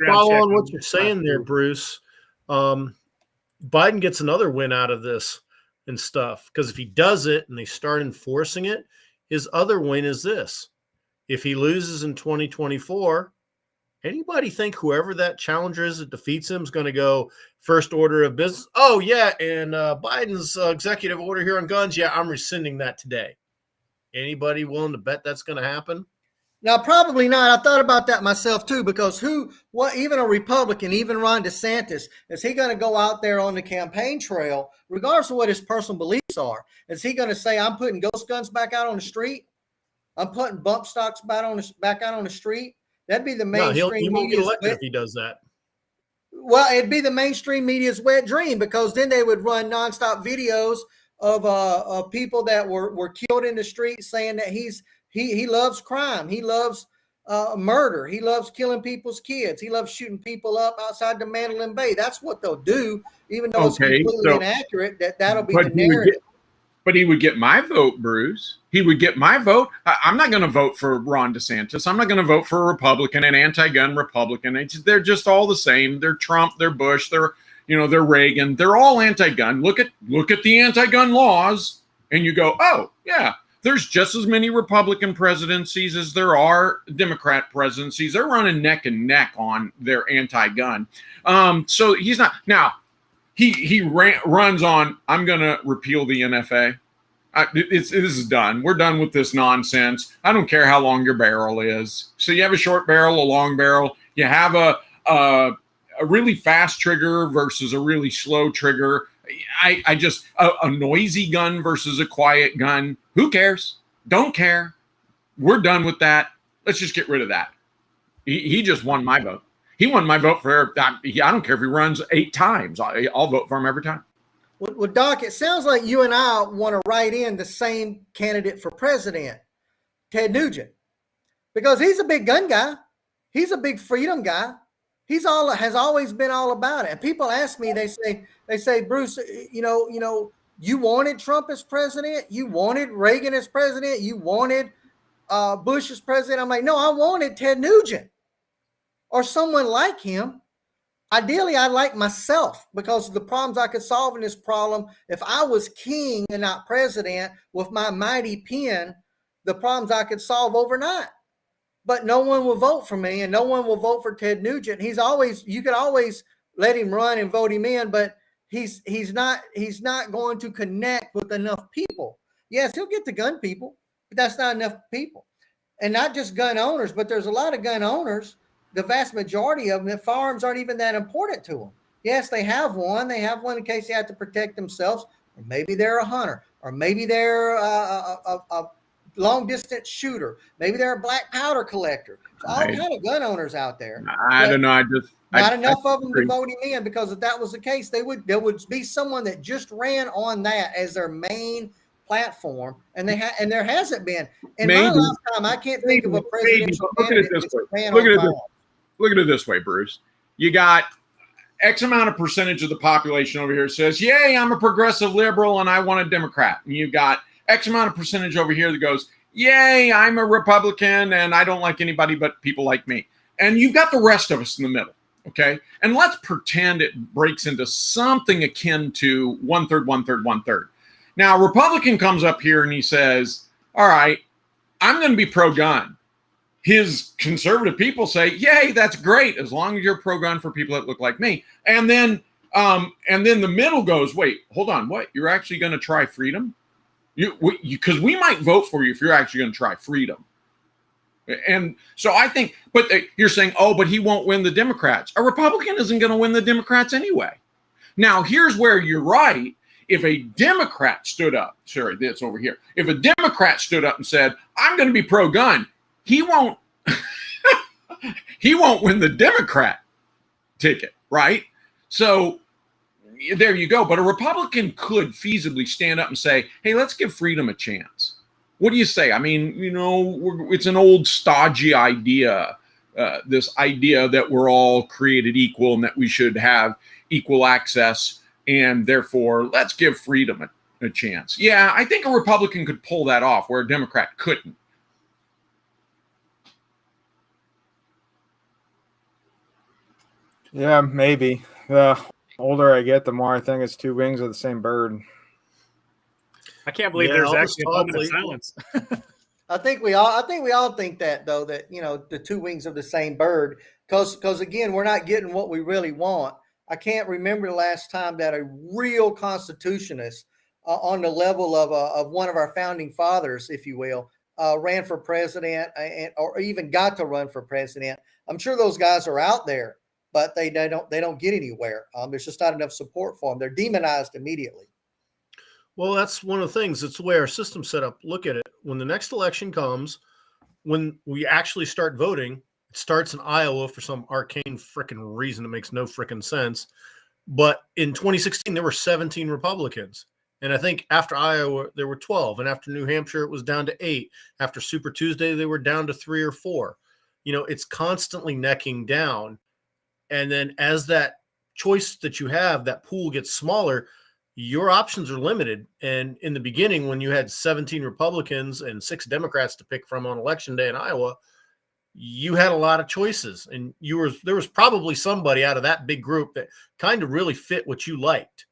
[SPEAKER 2] Follow on what you're saying there, Bruce. Biden gets another win out of this and stuff, because if he does it and they start enforcing it, his other win is this. If he loses in 2024, anybody think whoever that challenger is that defeats him is going to go first order of business? Oh, yeah, and Biden's executive order here on guns, yeah, I'm rescinding that today. Anybody willing to bet that's going to happen?
[SPEAKER 5] Now, probably not. I thought about that myself too, because even a Republican, even Ron DeSantis, is he going to go out there on the campaign trail, regardless of what his personal beliefs are? Is he going to say, I'm putting ghost guns back out on the street? I'm putting bump stocks back out on the street? That'd be the mainstream
[SPEAKER 2] he won't get elected if he does that.
[SPEAKER 5] Well, it'd be the mainstream media's wet dream, because then they would run nonstop videos of people that were killed in the street, saying that he loves crime, he loves murder, he loves killing people's kids, he loves shooting people up outside the Mandalay Bay. That's what they'll do, even though it's completely inaccurate. That'll be the narrative.
[SPEAKER 4] But he would get my vote, Bruce. He would get my vote. I'm not going to vote for Ron DeSantis. I'm not going to vote for a Republican, an anti-gun Republican. They're just all the same. They're Trump, they're Bush, they're Reagan. They're all anti-gun. Look at the anti-gun laws, and you go, oh, yeah, there's just as many Republican presidencies as there are Democrat presidencies. They're running neck and neck on their anti-gun. So he's not. Now, he runs on, I'm going to repeal the NFA. This is done. We're done with this nonsense. I don't care how long your barrel is. So you have a short barrel, a long barrel. You have a really fast trigger versus a really slow trigger. I just a noisy gun versus a quiet gun. Who cares? Don't care. We're done with that. Let's just get rid of that. He just won my vote. He won my vote for. I don't care if he runs 8 times. I'll vote for him every time.
[SPEAKER 5] Well, Doc, it sounds like you and I want to write in the same candidate for president, Ted Nugent, because he's a big gun guy. He's a big freedom guy. Has always been all about it. And people ask me, they say, Bruce, you wanted Trump as president, you wanted Reagan as president, you wanted Bush as president. I'm like, no, I wanted Ted Nugent or someone like him. Ideally, I like myself, because of the problems I could solve in this problem. If I was king and not president with my mighty pen, the problems I could solve overnight. But no one will vote for me, and no one will vote for Ted Nugent. You could always let him run and vote him in, but he's not going to connect with enough people. Yes, he'll get the gun people, but that's not enough people. And not just gun owners, but there's a lot of gun owners, the vast majority of them, that firearms aren't even that important to them. Yes, they have one. They have one in case they have to protect themselves, or maybe they're a hunter, or maybe they're a long distance shooter. Maybe they're a black powder collector. All kind of gun owners out there.
[SPEAKER 4] I don't know.
[SPEAKER 5] Not enough of them to vote him in, because if that was the case, there would be someone that just ran on that as their main platform, and there hasn't been in my lifetime. I can't think of a presidential candidate that's ran on firearms.
[SPEAKER 4] Look at it this way, Bruce. You got X amount of percentage of the population over here says, yay, I'm a progressive liberal and I want a Democrat. And you've got X amount of percentage over here that goes, yay, I'm a Republican and I don't like anybody but people like me. And you've got the rest of us in the middle, okay? And let's pretend it breaks into something akin to 1/3, 1/3, 1/3. Now, a Republican comes up here and he says, all right, I'm going to be pro-gun. His conservative people say, yay, that's great, as long as you're pro-gun for people that look like me. And then the middle goes, wait, hold on, what? You're actually going to try freedom? Because we might vote for you if you're actually going to try freedom. And so I think, but you're saying, oh, but he won't win the Democrats. A Republican isn't going to win the Democrats anyway. Now, here's where you're right. If a Democrat stood up, sorry, that's over here. If a Democrat stood up and said, I'm going to be pro-gun, he won't he won't win the Democrat ticket, right? So there you go. But a Republican could feasibly stand up and say, hey, let's give freedom a chance. What do you say? I mean, it's an old stodgy idea, this idea that we're all created equal and that we should have equal access, and therefore let's give freedom a chance. Yeah, I think a Republican could pull that off where a Democrat couldn't.
[SPEAKER 3] Yeah, maybe. The older I get, the more I think it's two wings of the same bird.
[SPEAKER 1] I can't believe there's actually a moment of silence.
[SPEAKER 5] I think we all think that, though, that the two wings of the same bird, because again, we're not getting what we really want. I can't remember the last time that a real constitutionalist on the level of one of our founding fathers, if you will, ran for president or even got to run for president. I'm sure those guys are out there, but they don't get anywhere. There's just not enough support for them. They're demonized immediately.
[SPEAKER 2] Well, that's one of the things. It's the way our system's set up. Look at it. When the next election comes, when we actually start voting, it starts in Iowa for some arcane frickin' reason that makes no frickin' sense. But in 2016, there were 17 Republicans. And I think after Iowa, there were 12. And after New Hampshire, it was down to 8. After Super Tuesday, they were down to 3 or 4. It's constantly necking down. And then as that choice that you have, that pool gets smaller, your options are limited. And in the beginning, when you had 17 Republicans and 6 Democrats to pick from on election day in Iowa, you had a lot of choices. And there was probably somebody out of that big group that kind of really fit what you liked.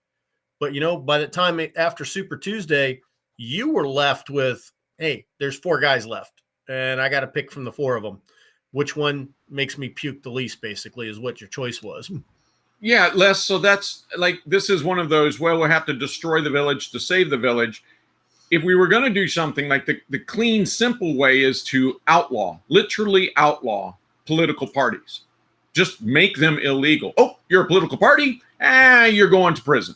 [SPEAKER 2] But, by the time after Super Tuesday, you were left with, hey, there's 4 guys left, and I got to pick from the 4 of them. Which one makes me puke the least, basically, is what your choice was.
[SPEAKER 4] Yeah, Les, so that's this is one of those, well, we'll have to destroy the village to save the village. If we were going to do something like the clean, simple way is to literally outlaw political parties. Just make them illegal. Oh, you're a political party? You're going to prison.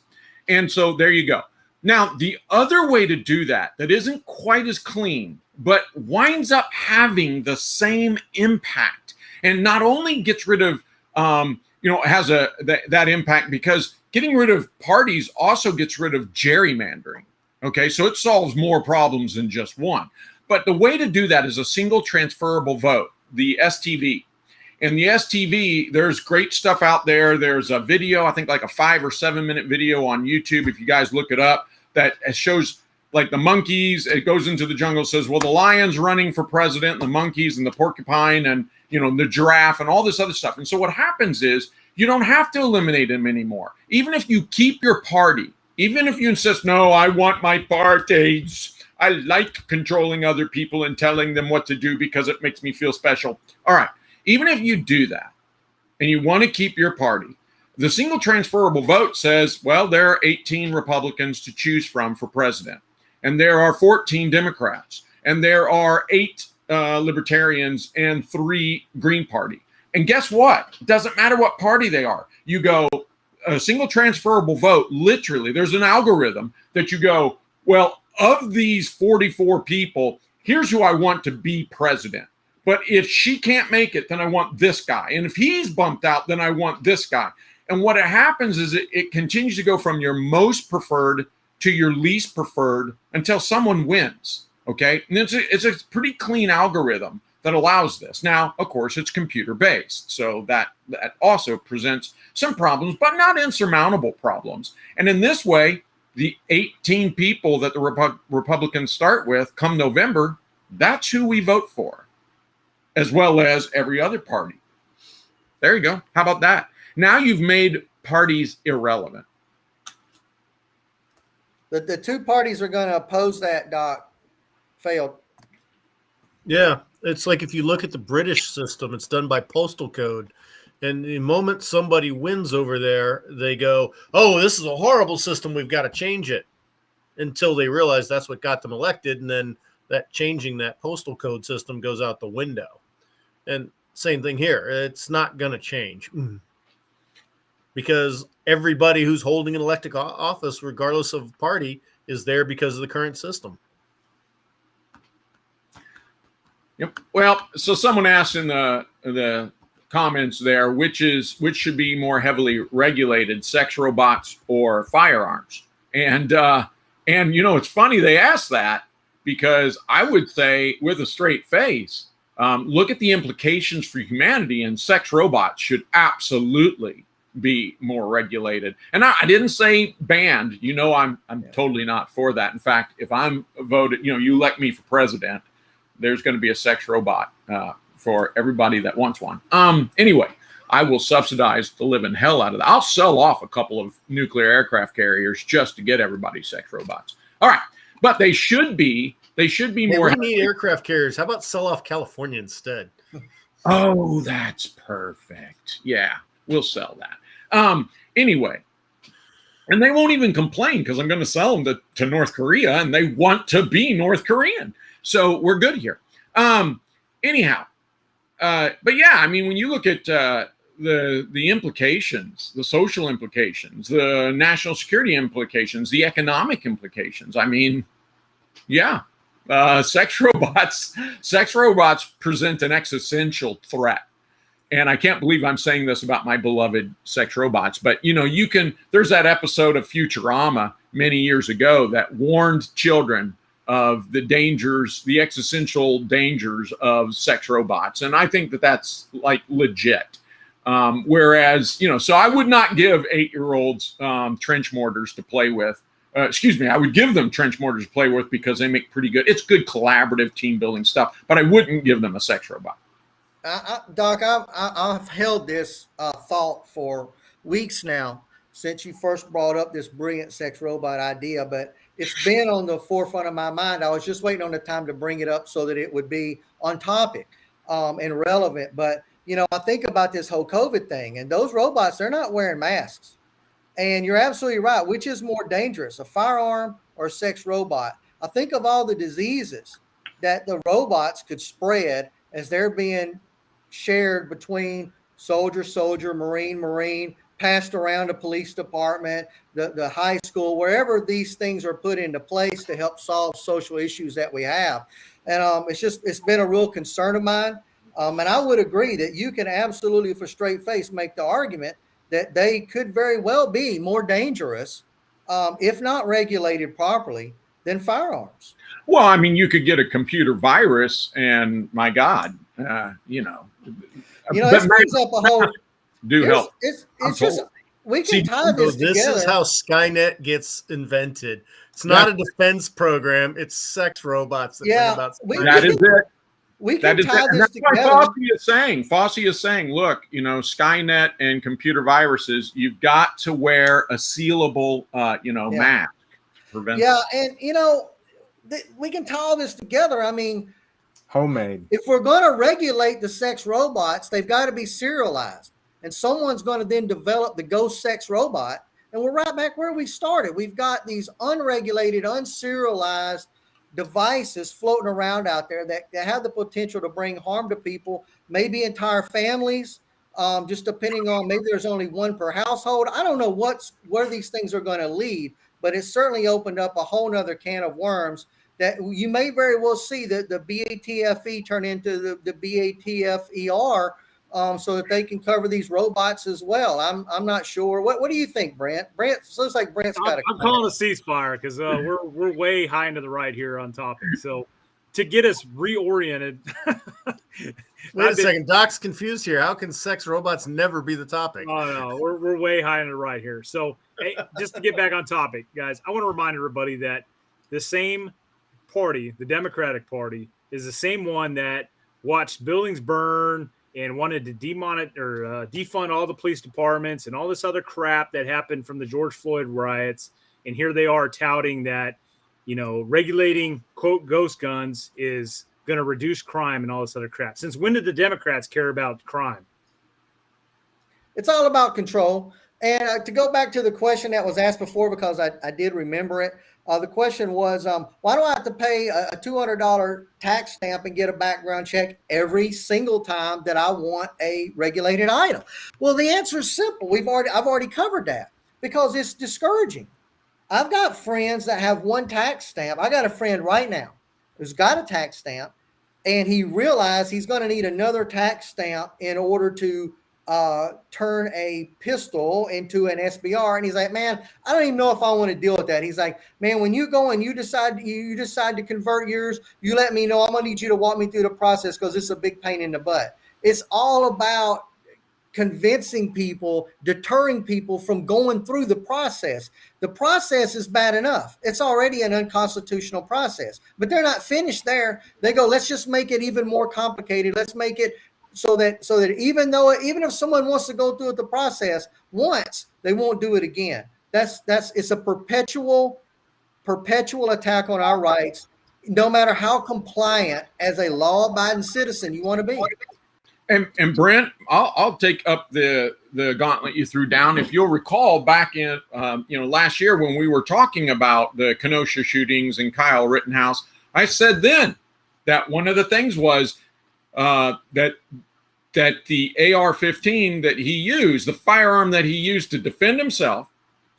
[SPEAKER 4] And so there you go. Now, the other way to do that isn't quite as clean, but winds up having the same impact, and not only gets rid of, has that impact, because getting rid of parties also gets rid of gerrymandering. Okay, so it solves more problems than just one. But the way to do that is a single transferable vote, the STV. And the STV, there's great stuff out there. There's a video, I think like a 5 or 7 minute video on YouTube, if you guys look it up, that shows like the monkeys. It goes into the jungle, says, well, the lion's running for president, and the monkeys and the porcupine and, the giraffe and all this other stuff. And so what happens is you don't have to eliminate them anymore. Even if you keep your party, even if you insist, no, I want my parties. I like controlling other people and telling them what to do because it makes me feel special. All right. Even if you do that and you want to keep your party, the single transferable vote says, well, there are 18 Republicans to choose from for president, and there are 14 Democrats, and there are 8 Libertarians and 3 Green Party. And guess what? It doesn't matter what party they are. You go a single transferable vote, literally, there's an algorithm that you go, well, of these 44 people, here's who I want to be president. But if she can't make it, then I want this guy. And if he's bumped out, then I want this guy. And what happens is it continues to go from your most preferred to your least preferred until someone wins. Okay. And it's a pretty clean algorithm that allows this. Now, of course, it's computer based. So that also presents some problems, but not insurmountable problems. And in this way, the 18 people that the Republicans start with come November, that's who we vote for, as well as every other party. There you go. How about that? Now you've made parties irrelevant.
[SPEAKER 5] The 2 parties are going to oppose that, Doc. Failed.
[SPEAKER 2] Yeah, it's like if you look at the British system, it's done by postal code. And the moment somebody wins over there, they go, oh, this is a horrible system. We've got to change it, until they realize that's what got them elected. And then that changing that postal code system goes out the window. And same thing here. It's not going to change because everybody who's holding an elected office, regardless of party, is there because of the current system.
[SPEAKER 4] Yep. Well, so someone asked in the comments there, which should be more heavily regulated, sex robots or firearms? And it's funny they asked that, because I would say with a straight face, look at the implications for humanity, and sex robots should absolutely be more regulated. And I didn't say banned. I'm totally not for that. In fact, if I'm voted, you elect me for president, there's going to be a sex robot for everybody that wants one. Anyway, I will subsidize the living hell out of that. I'll sell off a couple of nuclear aircraft carriers just to get everybody sex robots. All right, but they should be more.
[SPEAKER 2] We need aircraft carriers. How about sell off California instead?
[SPEAKER 4] Oh, that's perfect. Yeah, we'll sell that. Anyway, and they won't even complain because I'm going to sell them to North Korea, and they want to be North Korean. So we're good here. Anyhow, but yeah, I mean, when you look at the implications, the social implications, the national security implications, the economic implications, I mean, yeah, sex robots present an existential threat. And I can't believe I'm saying this about my beloved sex robots, but there's that episode of Futurama many years ago that warned children of the existential dangers of sex robots. And I think that's like legit. Whereas, so I would not give 8-year-olds trench mortars to play with. I would give them trench mortars to play with because they make it's good collaborative team building stuff, but I wouldn't give them a sex robot.
[SPEAKER 5] Doc, I've held this thought for weeks now since you first brought up this brilliant sex robot idea, but it's been on the forefront of my mind. I was just waiting on the time to bring it up so that it would be on topic and relevant. But, I think about this whole COVID thing, and those robots, they're not wearing masks. And you're absolutely right. Which is more dangerous, a firearm or a sex robot? I think of all the diseases that the robots could spread as they're being shared between soldier, Marine, passed around the police department, the high school, wherever these things are put into place to help solve social issues that we have. And it's been a real concern of mine. And I would agree that you can absolutely, with a straight face, make the argument that they could very well be more dangerous, if not regulated properly, than firearms.
[SPEAKER 4] Well, I mean, you could get a computer virus, and my God,
[SPEAKER 5] this brings up a whole.
[SPEAKER 4] Help.
[SPEAKER 5] It's just we can tie this together.
[SPEAKER 2] This is how Skynet gets invented. It's not a defense program. It's sex robots that bring about.
[SPEAKER 4] That is it.
[SPEAKER 5] We can tie this together.
[SPEAKER 4] That's what Fossey is saying. Look, Skynet and computer viruses. You've got to wear a sealable, mask.
[SPEAKER 5] Yeah, and we can tie all this together. I mean,
[SPEAKER 3] homemade.
[SPEAKER 5] If we're going to regulate the sex robots, they've got to be serialized. And someone's going to then develop the ghost sex robot. And we're right back where we started. We've got these unregulated, unserialized devices floating around out there that have the potential to bring harm to people, maybe entire families, just depending on, maybe there's only one per household. I don't know where these things are going to lead, but it's certainly opened up a whole nother can of worms that you may very well see that the BATFE turn into the BATFER, so that they can cover these robots as well. I'm not sure. What do you think, Brent? Brent, it looks like Brent's got
[SPEAKER 1] I'm calling a ceasefire because we're way high into the right here on topic. So to get us reoriented.
[SPEAKER 2] Wait a second, Doc's confused here. How can sex robots never be the topic?
[SPEAKER 1] Oh no, we're way high into the right here. So hey, just to get back on topic, guys, I want to remind everybody that the same party, the Democratic Party, is the same one that watched buildings burn and wanted to defund all the police departments and all this other crap that happened from the George Floyd riots. And here they are touting that, regulating, quote, ghost guns is going to reduce crime and all this other crap. Since when did the Democrats care about crime?
[SPEAKER 5] It's all about control. And to go back to the question that was asked before, because I did remember it, The question was, why do I have to pay a $200 tax stamp and get a background check every single time that I want a regulated item? Well, the answer is simple. I've already covered that, because it's discouraging. I've got friends that have one tax stamp. I got a friend right now who's got a tax stamp, and he realized he's going to need another tax stamp in order to turn a pistol into an SBR. And he's like, man, I don't even know if I want to deal with that. He's like, man, when you go and you decide to convert yours, you let me know. I'm going to need you to walk me through the process, because it's a big pain in the butt. It's all about convincing people, deterring people from going through the process. The process is bad enough. It's already an unconstitutional process, but they're not finished there. They go, let's just make it even more complicated. Let's make it so that even if someone wants to go through the process once, they won't do it again. It's a perpetual attack on our rights, no matter how compliant as a law-abiding citizen you want to be.
[SPEAKER 4] And Brent, I'll take up the gauntlet you threw down. If you'll recall, back in last year when we were talking about the Kenosha shootings and Kyle Rittenhouse, I said then that one of the things was that the AR-15 that he used, the firearm that he used to defend himself,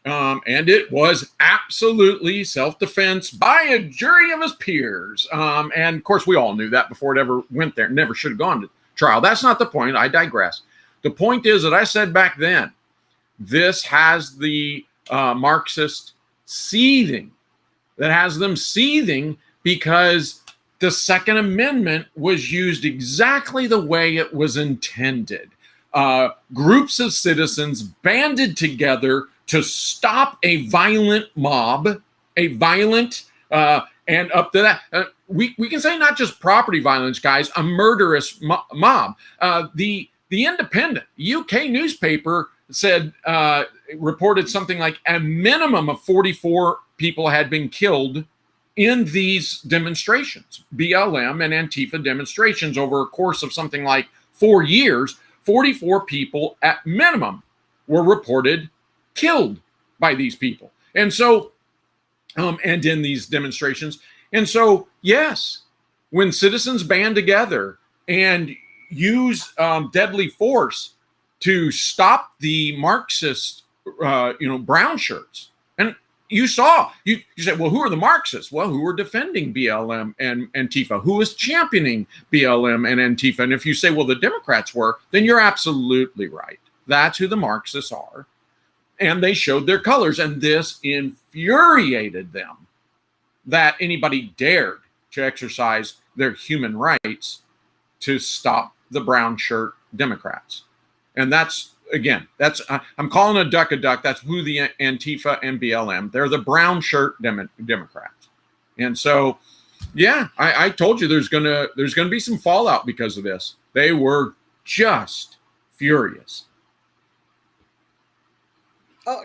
[SPEAKER 4] and it was absolutely self-defense by a jury of his peers. And of course, we all knew that before it ever went there. Never should have gone to trial. That's not the point. I digress. The point is that I said back then, this has the Marxist seething. That has them seething because the Second Amendment was used exactly the way it was intended. Groups of citizens banded together to stop a violent mob, and up to that, we can say not just property violence, guys, a murderous mob. The Independent UK newspaper said, reported something like a minimum of 44 people had been killed in these demonstrations, BLM and Antifa demonstrations over a course of something like 4 years. 44 people at minimum were reported killed by these people. And so, and in these demonstrations. And so, yes, when citizens band together and use deadly force to stop the Marxist, brown shirts, and you said, well, who are the Marxists? Well, who are defending BLM and Antifa? Who is championing BLM and Antifa? And if you say, well, the Democrats were, then you're absolutely right. That's who the Marxists are. And they showed their colors, and this infuriated them that anybody dared to exercise their human rights to stop the brown shirt Democrats. And that's, again, I'm calling a duck. That's who the Antifa and BLM, they're the brown shirt Democrats. And so, yeah, I told you there's gonna be some fallout because of this. They were just furious.
[SPEAKER 5] Oh,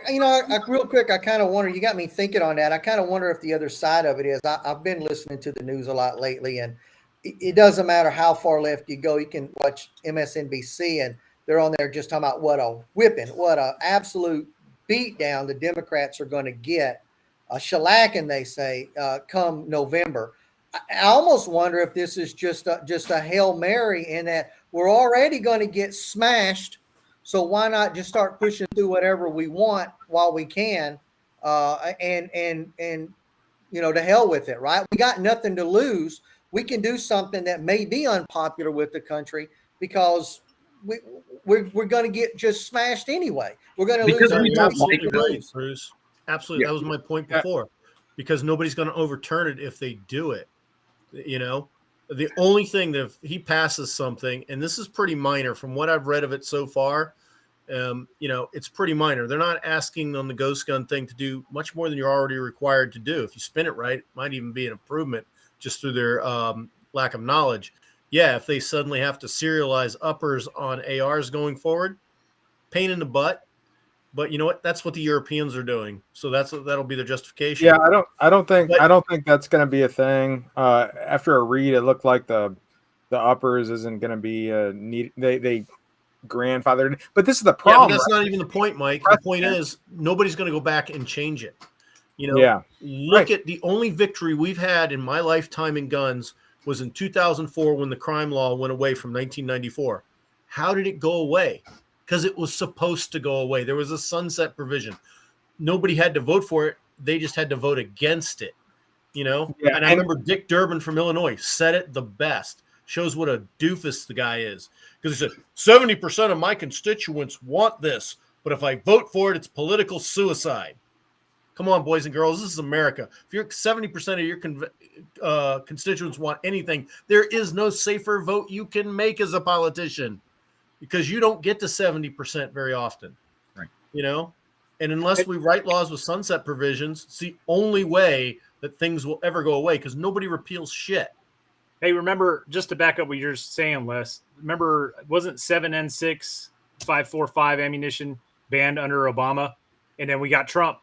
[SPEAKER 5] real quick, I kind of wonder, you got me thinking on that. I kind of wonder if the other side of it is, I've been listening to the news a lot lately, and it doesn't matter how far left you go. You can watch MSNBC, and they're on there just talking about what a whipping, what a absolute beatdown the Democrats are going to get, a shellacking, they say, come November. I almost wonder if this is just a Hail Mary, in that we're already going to get smashed. So why not just start pushing through whatever we want while we can, and to hell with it, right? We got nothing to lose. We can do something that may be unpopular with the country, because we're going to get just smashed anyway. We're going to lose.
[SPEAKER 2] Absolutely right, Bruce. Absolutely, that was my point before, because nobody's going to overturn it if they do it. The only thing that if he passes something, and this is pretty minor from what I've read of it so far, it's pretty minor. They're not asking on the ghost gun thing to do much more than you're already required to do. If you spin it right, it might even be an improvement just through their lack of knowledge. Yeah, if they suddenly have to serialize uppers on ARs going forward, pain in the butt. But you know what? That's what the Europeans are doing. So that'll be their justification.
[SPEAKER 3] Yeah, I don't think that's going to be a thing. After a read, it looked like the uppers isn't going to be need. They grandfathered, but this is the problem.
[SPEAKER 2] Yeah, but that's not even the point, Mike. The point is nobody's going to go back and change it. Look at the only victory we've had in my lifetime in guns was in 2004 when the crime law went away from 1994. How did it go away? Because it was supposed to go away. There was a sunset provision. Nobody had to vote for it. They just had to vote against it,
[SPEAKER 3] Yeah,
[SPEAKER 2] and I remember Dick Durbin from Illinois said it the best. Shows what a doofus the guy is. Because he said, 70% of my constituents want this, but if I vote for it, it's political suicide. Come on, boys and girls, this is America. If you're 70% of your constituents want anything, there is no safer vote you can make as a politician because you don't get to 70% very often.
[SPEAKER 4] Right.
[SPEAKER 2] And unless we write laws with sunset provisions, it's the only way that things will ever go away because nobody repeals shit.
[SPEAKER 1] Hey, remember, just to back up what you're saying, Les, remember, wasn't 7N6 545 ammunition banned under Obama? And then we got Trump.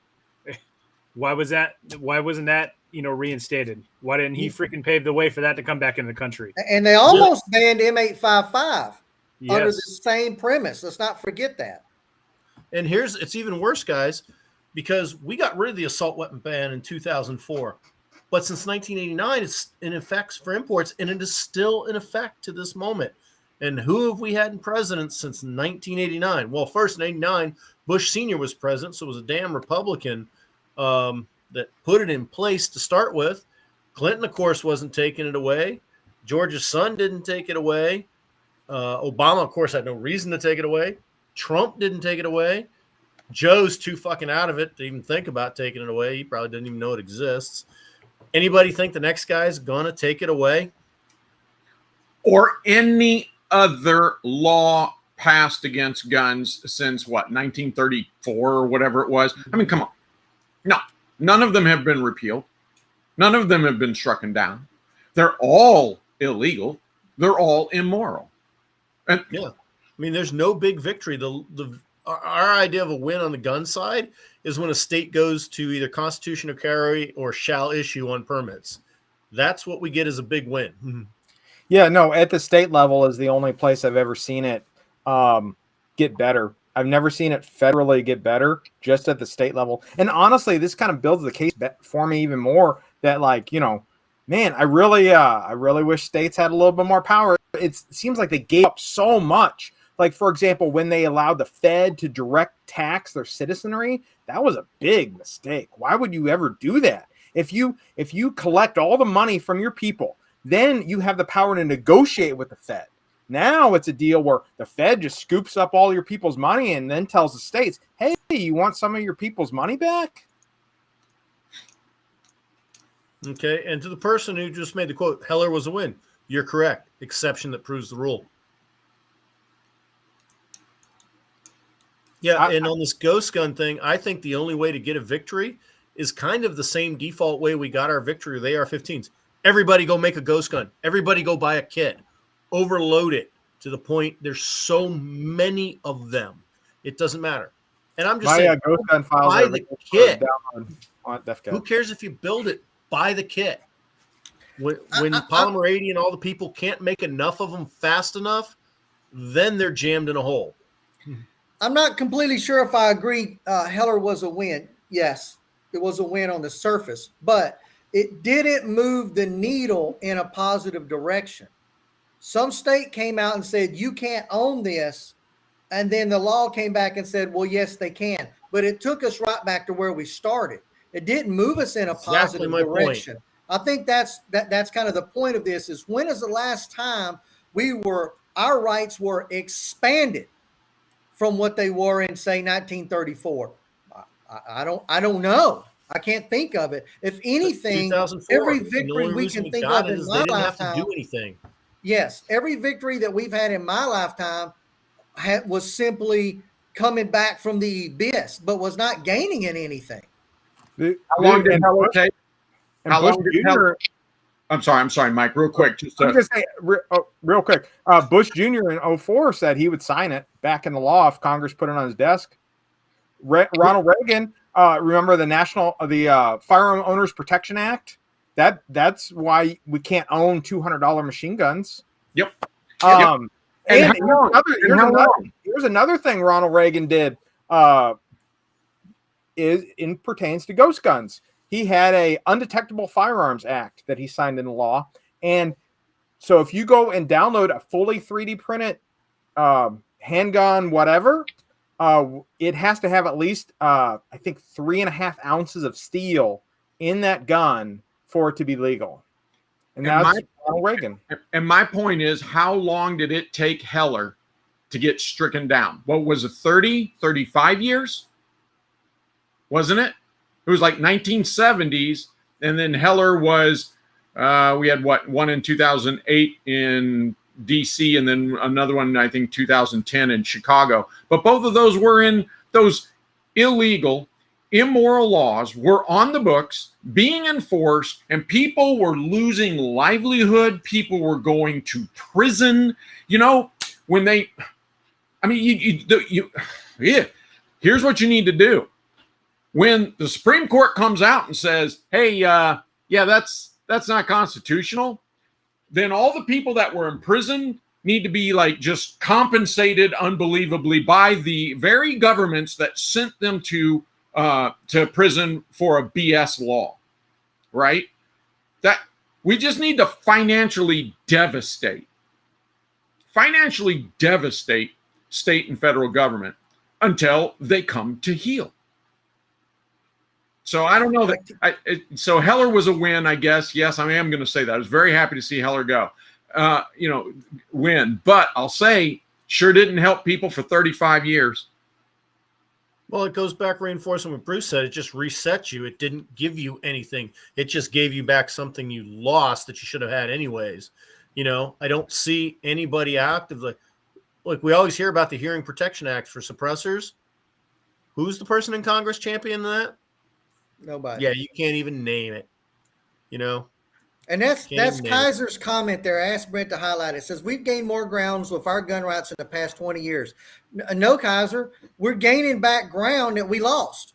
[SPEAKER 1] Why was that? Why wasn't that, reinstated? Why didn't he freaking pave the way for that to come back in the country?
[SPEAKER 5] And they almost banned M855 under the
[SPEAKER 1] Yes.
[SPEAKER 5] same premise. Let's not forget that.
[SPEAKER 2] And it's even worse, guys, because we got rid of the assault weapon ban in 2004. But since 1989, it's in effect for imports, and it is still in effect to this moment. And who have we had in president since 1989? Well, first in 89, Bush Sr. was president, so it was a damn Republican that put it in place to start with. Clinton, of course, wasn't taking it away. George's son didn't take it away. Obama, of course, had no reason to take it away. Trump didn't take it away. Joe's too fucking out of it to even think about taking it away. He probably doesn't even know it exists. Anybody think the next guy's going to take it away?
[SPEAKER 4] Or any other law passed against guns since, 1934 or whatever it was? I mean, come on. No, none of them have been repealed. None of them have been struck down. They're all illegal. They're all immoral. And
[SPEAKER 2] yeah, I mean, there's no big victory. Our idea of a win on the gun side is when a state goes to either constitutional carry or shall issue on permits. That's what we get as a big win.
[SPEAKER 3] Mm-hmm. Yeah, no, at the state level is the only place I've ever seen it get better. I've never seen it federally get better, just at the state level. And honestly, this kind of builds the case for me even more that, man, I really wish states had a little bit more power. It seems like they gave up so much. Like, for example, when they allowed the Fed to direct tax their citizenry, that was a big mistake. Why would you ever do that? If you collect all the money from your people, then you have the power to negotiate with the Fed. Now it's a deal where the Fed just scoops up all your people's money and then tells the states, hey, you want some of your people's money back?
[SPEAKER 2] Okay, and to the person who just made the quote, Heller was a win. You're correct. Exception that proves the rule. Yeah, and on this ghost gun thing, I think the only way to get a victory is kind of the same default way we got our victory with AR-15s. Everybody go make a ghost gun. Everybody go buy a kit. Overload it to the point there's so many of them. It doesn't matter. And I'm just saying,
[SPEAKER 3] ghost gun files
[SPEAKER 2] buy the kit.
[SPEAKER 3] Who
[SPEAKER 2] Who cares if you build it? Buy the kit. When Polymer 80 and all the people can't make enough of them fast enough, then they're jammed in a hole.
[SPEAKER 5] I'm not completely sure if I agree Heller was a win. Yes, it was a win on the surface, but it didn't move the needle in a positive direction. Some state came out and said, you can't own this. And then the law came back and said, well, yes, they can. But it took us right back to where we started. It didn't move us in a positive direction. Point. I think that's kind of the point of this is when is the last time our rights were expanded from what they were in, say, 1934? I don't know. I can't think of it. If anything, every victory we can think of in my lifetime,
[SPEAKER 2] have to do anything.
[SPEAKER 5] Yes, every victory that we've had in my lifetime was simply coming back from the abyss, but was not gaining in anything.
[SPEAKER 4] How long did Heller take? How long did Heller? I'm sorry, Mike. Real quick,
[SPEAKER 3] I'm just saying, real quick. Bush Jr. in 2004 said he would sign it back in the law if Congress put it on his desk. Ronald Reagan, remember the Firearm Owners Protection Act? That's why we can't own $200 machine guns.
[SPEAKER 4] Yep.
[SPEAKER 3] And here's another thing Ronald Reagan did. pertains to ghost guns. He had a Undetectable Firearms Act that he signed into law. And so if you go and download a fully 3D printed handgun, whatever, it has to have at least, I think, 3.5 ounces of steel in that gun for it to be legal. And that's Ronald Reagan.
[SPEAKER 4] And my point is, how long did it take Heller to get stricken down? What was it, 30, 35 years? Wasn't it? It was like 1970s. And then Heller was, we had one in 2008 in DC, and then another one, I think, 2010 in Chicago. But both of those were in those illegal, immoral laws were on the books, being enforced, and people were losing livelihood. People were going to prison. You know, when they, I mean, here's what you need to do. When the Supreme Court comes out and says, hey, yeah, that's not constitutional, then all the people that were in prison need to be like just compensated unbelievably by the very governments that sent them to prison for a BS law, right? That we just need to financially devastate state and federal government until they come to heel. So I don't know that. So Heller was a win, I guess. Yes, I am going to say that. I was very happy to see Heller go, win. But I'll say, sure didn't help people for 35 years.
[SPEAKER 2] Well, it goes back reinforcing what Bruce said. It just resets you. It didn't give you anything. It just gave you back something you lost that you should have had anyways. You know, I don't see anybody actively. Like we always hear about the Hearing Protection Act for suppressors. Who's the person in Congress championing that?
[SPEAKER 5] Nobody.
[SPEAKER 2] Yeah, you can't even name it. You know?
[SPEAKER 5] And that's Kaiser's comment there. I asked Brent to highlight it. It says, we've gained more grounds with our gun rights in the past 20 years. No, Kaiser, we're gaining back ground that we lost.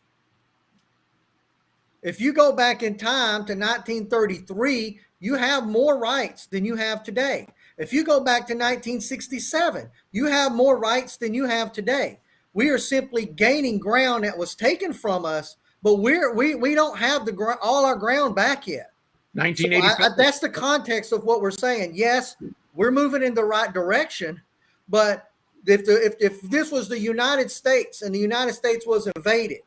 [SPEAKER 5] If you go back in time to 1933, you have more rights than you have today. If you go back to 1967, you have more rights than you have today. We are simply gaining ground that was taken from us, but we don't have all our ground back yet.
[SPEAKER 4] 1985.
[SPEAKER 5] So that's the context of what we're saying. Yes, we're moving in the right direction, but if this was the United States and the United States was invaded,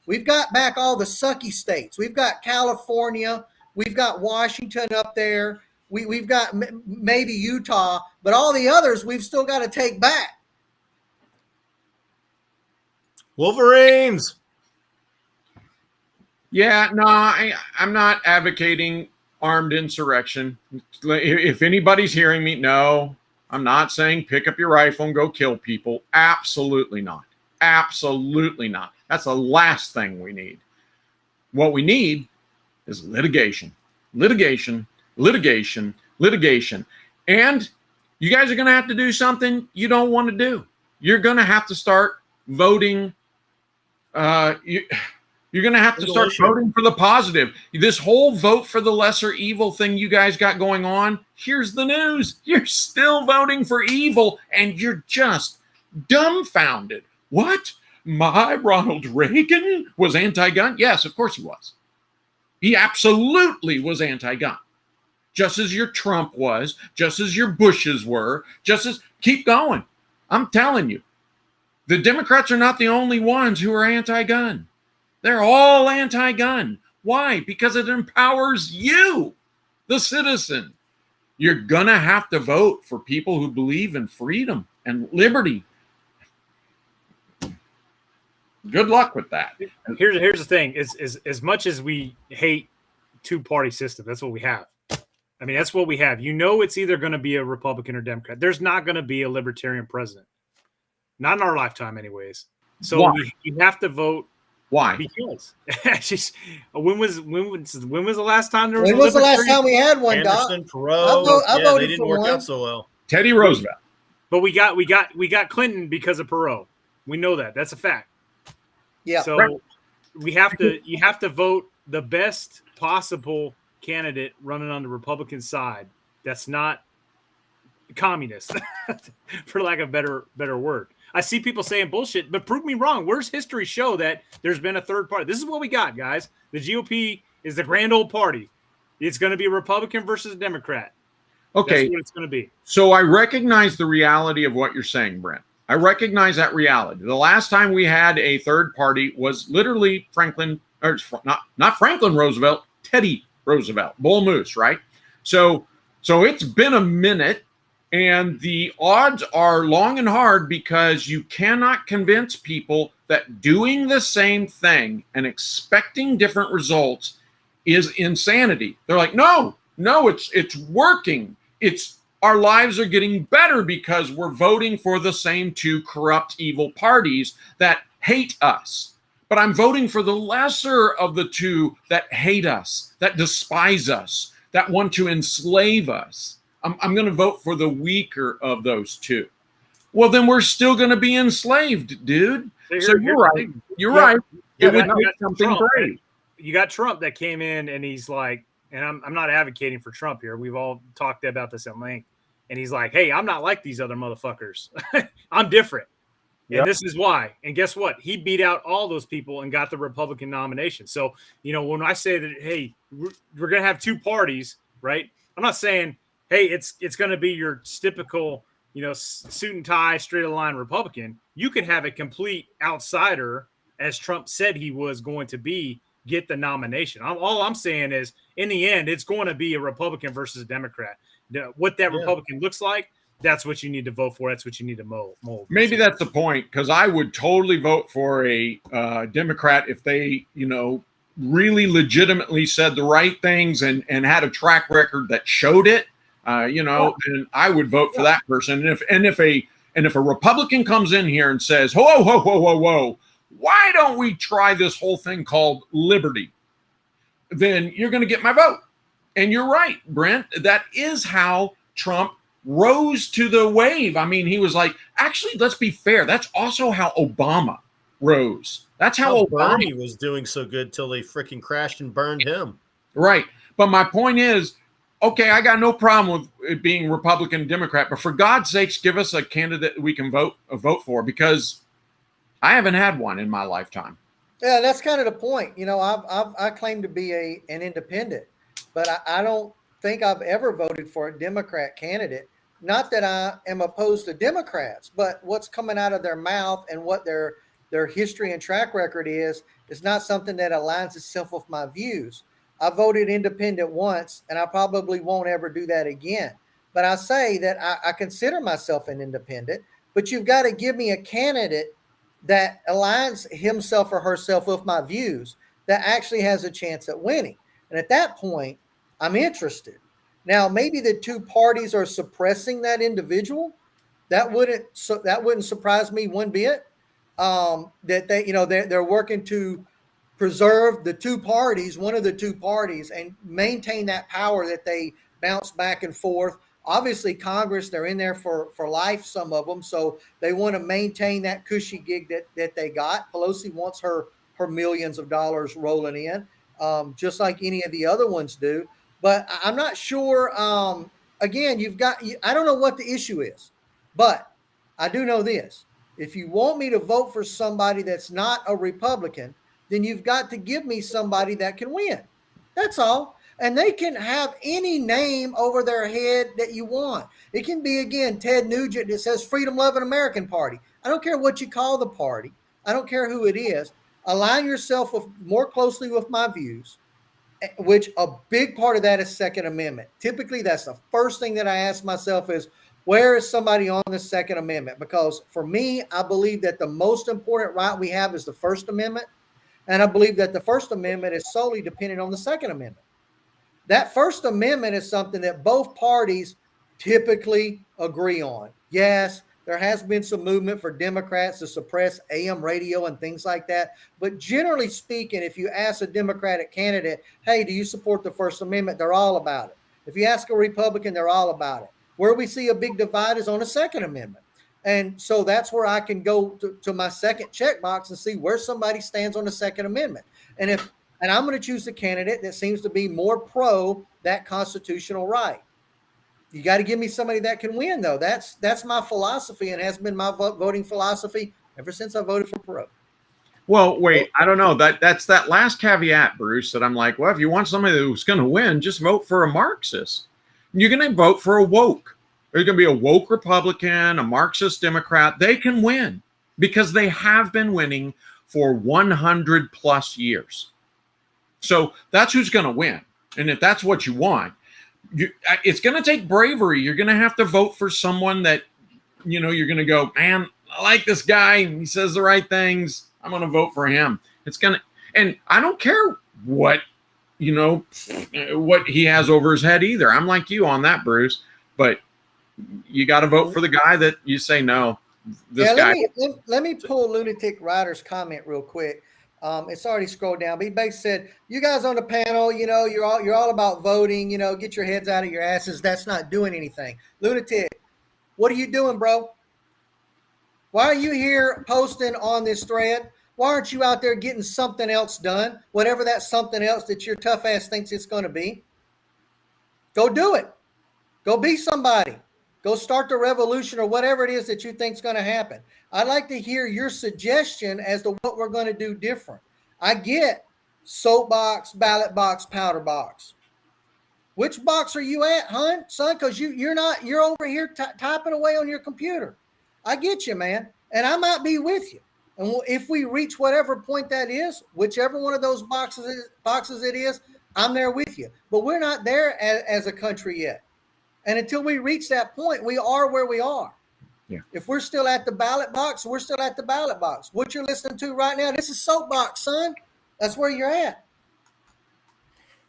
[SPEAKER 5] we've got back all the sucky states. We've got California, we've got Washington up there, we've got maybe Utah, but all the others we've still got to take back.
[SPEAKER 2] Wolverines.
[SPEAKER 4] Yeah, no, I'm not advocating armed insurrection. If anybody's hearing me, no, I'm not saying pick up your rifle and go kill people. Absolutely not. Absolutely not. That's the last thing we need. What we need is litigation. Litigation, litigation, litigation. And you guys are going to have to do something you don't want to do. You're going to have to start voting. You're going to have to start voting for the positive. This whole vote for the lesser evil thing you guys got going on, here's the news. You're still voting for evil, and you're just dumbfounded. What? My Ronald Reagan was anti-gun? Yes, of course he was. He absolutely was anti-gun. Just as your Trump was, just as your Bushes were, just as, keep going. I'm telling you, the Democrats are not the only ones who are anti-gun. They're all anti-gun. Why? Because it empowers you, the citizen. You're going to have to vote for people who believe in freedom and liberty. Good luck with that.
[SPEAKER 1] Here's the thing. As much as we hate two-party system, that's what we have. I mean, that's what we have. You know, it's either going to be a Republican or Democrat. There's not going to be a libertarian president. Not in our lifetime anyways. So you have to vote.
[SPEAKER 4] Why?
[SPEAKER 1] Because when was the last time there was?
[SPEAKER 5] When was the last time we had one,
[SPEAKER 2] Anderson,
[SPEAKER 5] Doc?
[SPEAKER 2] Perot.
[SPEAKER 5] I
[SPEAKER 2] They
[SPEAKER 5] voted
[SPEAKER 2] didn't
[SPEAKER 5] for
[SPEAKER 2] work
[SPEAKER 5] one.
[SPEAKER 2] out so well.
[SPEAKER 4] Teddy Roosevelt.
[SPEAKER 1] But we got Clinton because of Perot. We know that. That's a fact.
[SPEAKER 5] Yeah.
[SPEAKER 1] So you have to vote the best possible candidate running on the Republican side. That's not communist, for lack of a better word. I see people saying bullshit, but prove me wrong. Where's history show that there's been a third party? This is what we got, guys. The GOP is the grand old party. It's going to be a Republican versus a Democrat.
[SPEAKER 4] Okay.
[SPEAKER 1] That's what it's going to be.
[SPEAKER 4] So I recognize the reality of what you're saying, Brent. I recognize that reality. The last time we had a third party was literally not Franklin Roosevelt, Teddy Roosevelt, Bull Moose, right? So it's been a minute, and the odds are long and hard because you cannot convince people that doing the same thing and expecting different results is insanity. They're like, no, it's working. Our lives are getting better because we're voting for the same two corrupt, evil parties that hate us. But I'm voting for the lesser of the two that hate us, that despise us, that want to enslave us. I'm going to vote for the weaker of those two. Well, then we're still going to be enslaved, dude. So you're right. You're right. It would make something great.
[SPEAKER 1] You got Trump that came in and he's like, and I'm not advocating for Trump here. We've all talked about this at length. And he's like, hey, I'm not like these other motherfuckers. I'm different. Yep. And this is why. And guess what? He beat out all those people and got the Republican nomination. So, when I say that, hey, we're going to have two parties, right? I'm not saying, hey, it's going to be your typical, suit and tie, straight line Republican. You could have a complete outsider, as Trump said he was going to be, get the nomination. All I'm saying is, in the end, it's going to be a Republican versus a Democrat. What that Republican looks like, that's what you need to vote for. That's what you need to mold.
[SPEAKER 4] Maybe that's the point, because I would totally vote for a Democrat if they, really legitimately said the right things and had a track record that showed it. Then I would vote for that person. And if a Republican comes in here and says, whoa, why don't we try this whole thing called liberty? Then you're going to get my vote. And you're right, Brent. That is how Trump rose to the wave. I mean, he was like, actually, let's be fair. That's also how Obama rose. That's how
[SPEAKER 2] Bernie was doing so good till they freaking crashed and burned him.
[SPEAKER 4] Right. But my point is, okay, I got no problem with it being Republican, Democrat, but for God's sakes, give us a candidate we can vote for, because I haven't had one in my lifetime.
[SPEAKER 5] Yeah, that's kind of the point. I claim to be an independent, but I don't think I've ever voted for a Democrat candidate. Not that I am opposed to Democrats, but what's coming out of their mouth and what their history and track record is not something that aligns itself with my views. I voted independent once, and I probably won't ever do that again. But I say that I consider myself an independent, but you've got to give me a candidate that aligns himself or herself with my views that actually has a chance at winning. And at that point, I'm interested. Now, maybe the two parties are suppressing that individual. That wouldn't surprise me one bit. That they're working to preserve the two parties, one of the two parties, and maintain that power that they bounce back and forth. Obviously, Congress, they're in there for life, some of them, so they want to maintain that cushy gig that they got. Pelosi wants her millions of dollars rolling in, just like any of the other ones do. But I'm not sure. Again, I don't know what the issue is, but I do know this. If you want me to vote for somebody that's not a Republican, then you've got to give me somebody that can win. That's all. And they can have any name over their head that you want. It can be, again, Ted Nugent that says Freedom Loving American Party. I don't care what you call the party. I don't care who it is. Align yourself more closely with my views, which a big part of that is Second Amendment. Typically, that's the first thing that I ask myself is, where is somebody on the Second Amendment? Because for me, I believe that the most important right we have is the First Amendment. And I believe that the First Amendment is solely dependent on the Second Amendment. That First Amendment is something that both parties typically agree on. Yes, there has been some movement for Democrats to suppress AM radio and things like that. But generally speaking, if you ask a Democratic candidate, hey, do you support the First Amendment? They're all about it. If you ask a Republican, they're all about it. Where we see a big divide is on the Second Amendment. And so that's where I can go to my second checkbox and see where somebody stands on the Second Amendment. And I'm going to choose the candidate that seems to be more pro that constitutional right. You got to give me somebody that can win, though. That's my philosophy and has been my voting philosophy ever since I voted for Perot.
[SPEAKER 4] Well, wait, I don't know. That's that last caveat, Bruce, that I'm like, well, if you want somebody who's going to win, just vote for a Marxist. You're going to vote for a woke. There's going to be a woke Republican, a Marxist Democrat. They can win because they have been winning for 100 plus years. So that's who's going to win. And if that's what you want, it's going to take bravery. You're going to have to vote for someone that, you're going to go, man, I like this guy. He says the right things. I'm going to vote for him. And I don't care what he has over his head either. I'm like you on that, Bruce, but you got to vote for the guy that you say, no, this guy.
[SPEAKER 5] Let me pull Lunatic Rider's comment real quick. It's already scrolled down, but he basically said, you guys on the panel, you're all about voting, get your heads out of your asses. That's not doing anything. Lunatic, what are you doing, bro? Why are you here posting on this thread? Why aren't you out there getting something else done? Whatever that something else that your tough ass thinks it's going to be. Go do it. Go be somebody. Go start the revolution or whatever it is that you think is going to happen. I'd like to hear your suggestion as to what we're going to do different. I get soapbox, ballot box, powder box. Which box are you at, son? Because you're over here typing away on your computer. I get you, man. And I might be with you. And if we reach whatever point that is, whichever one of those boxes it is, I'm there with you. But we're not there as a country yet. And until we reach that point, we are where we are.
[SPEAKER 4] Yeah.
[SPEAKER 5] If we're still at the ballot box, we're still at the ballot box. What you're listening to right now, this is soapbox, son. That's where you're at.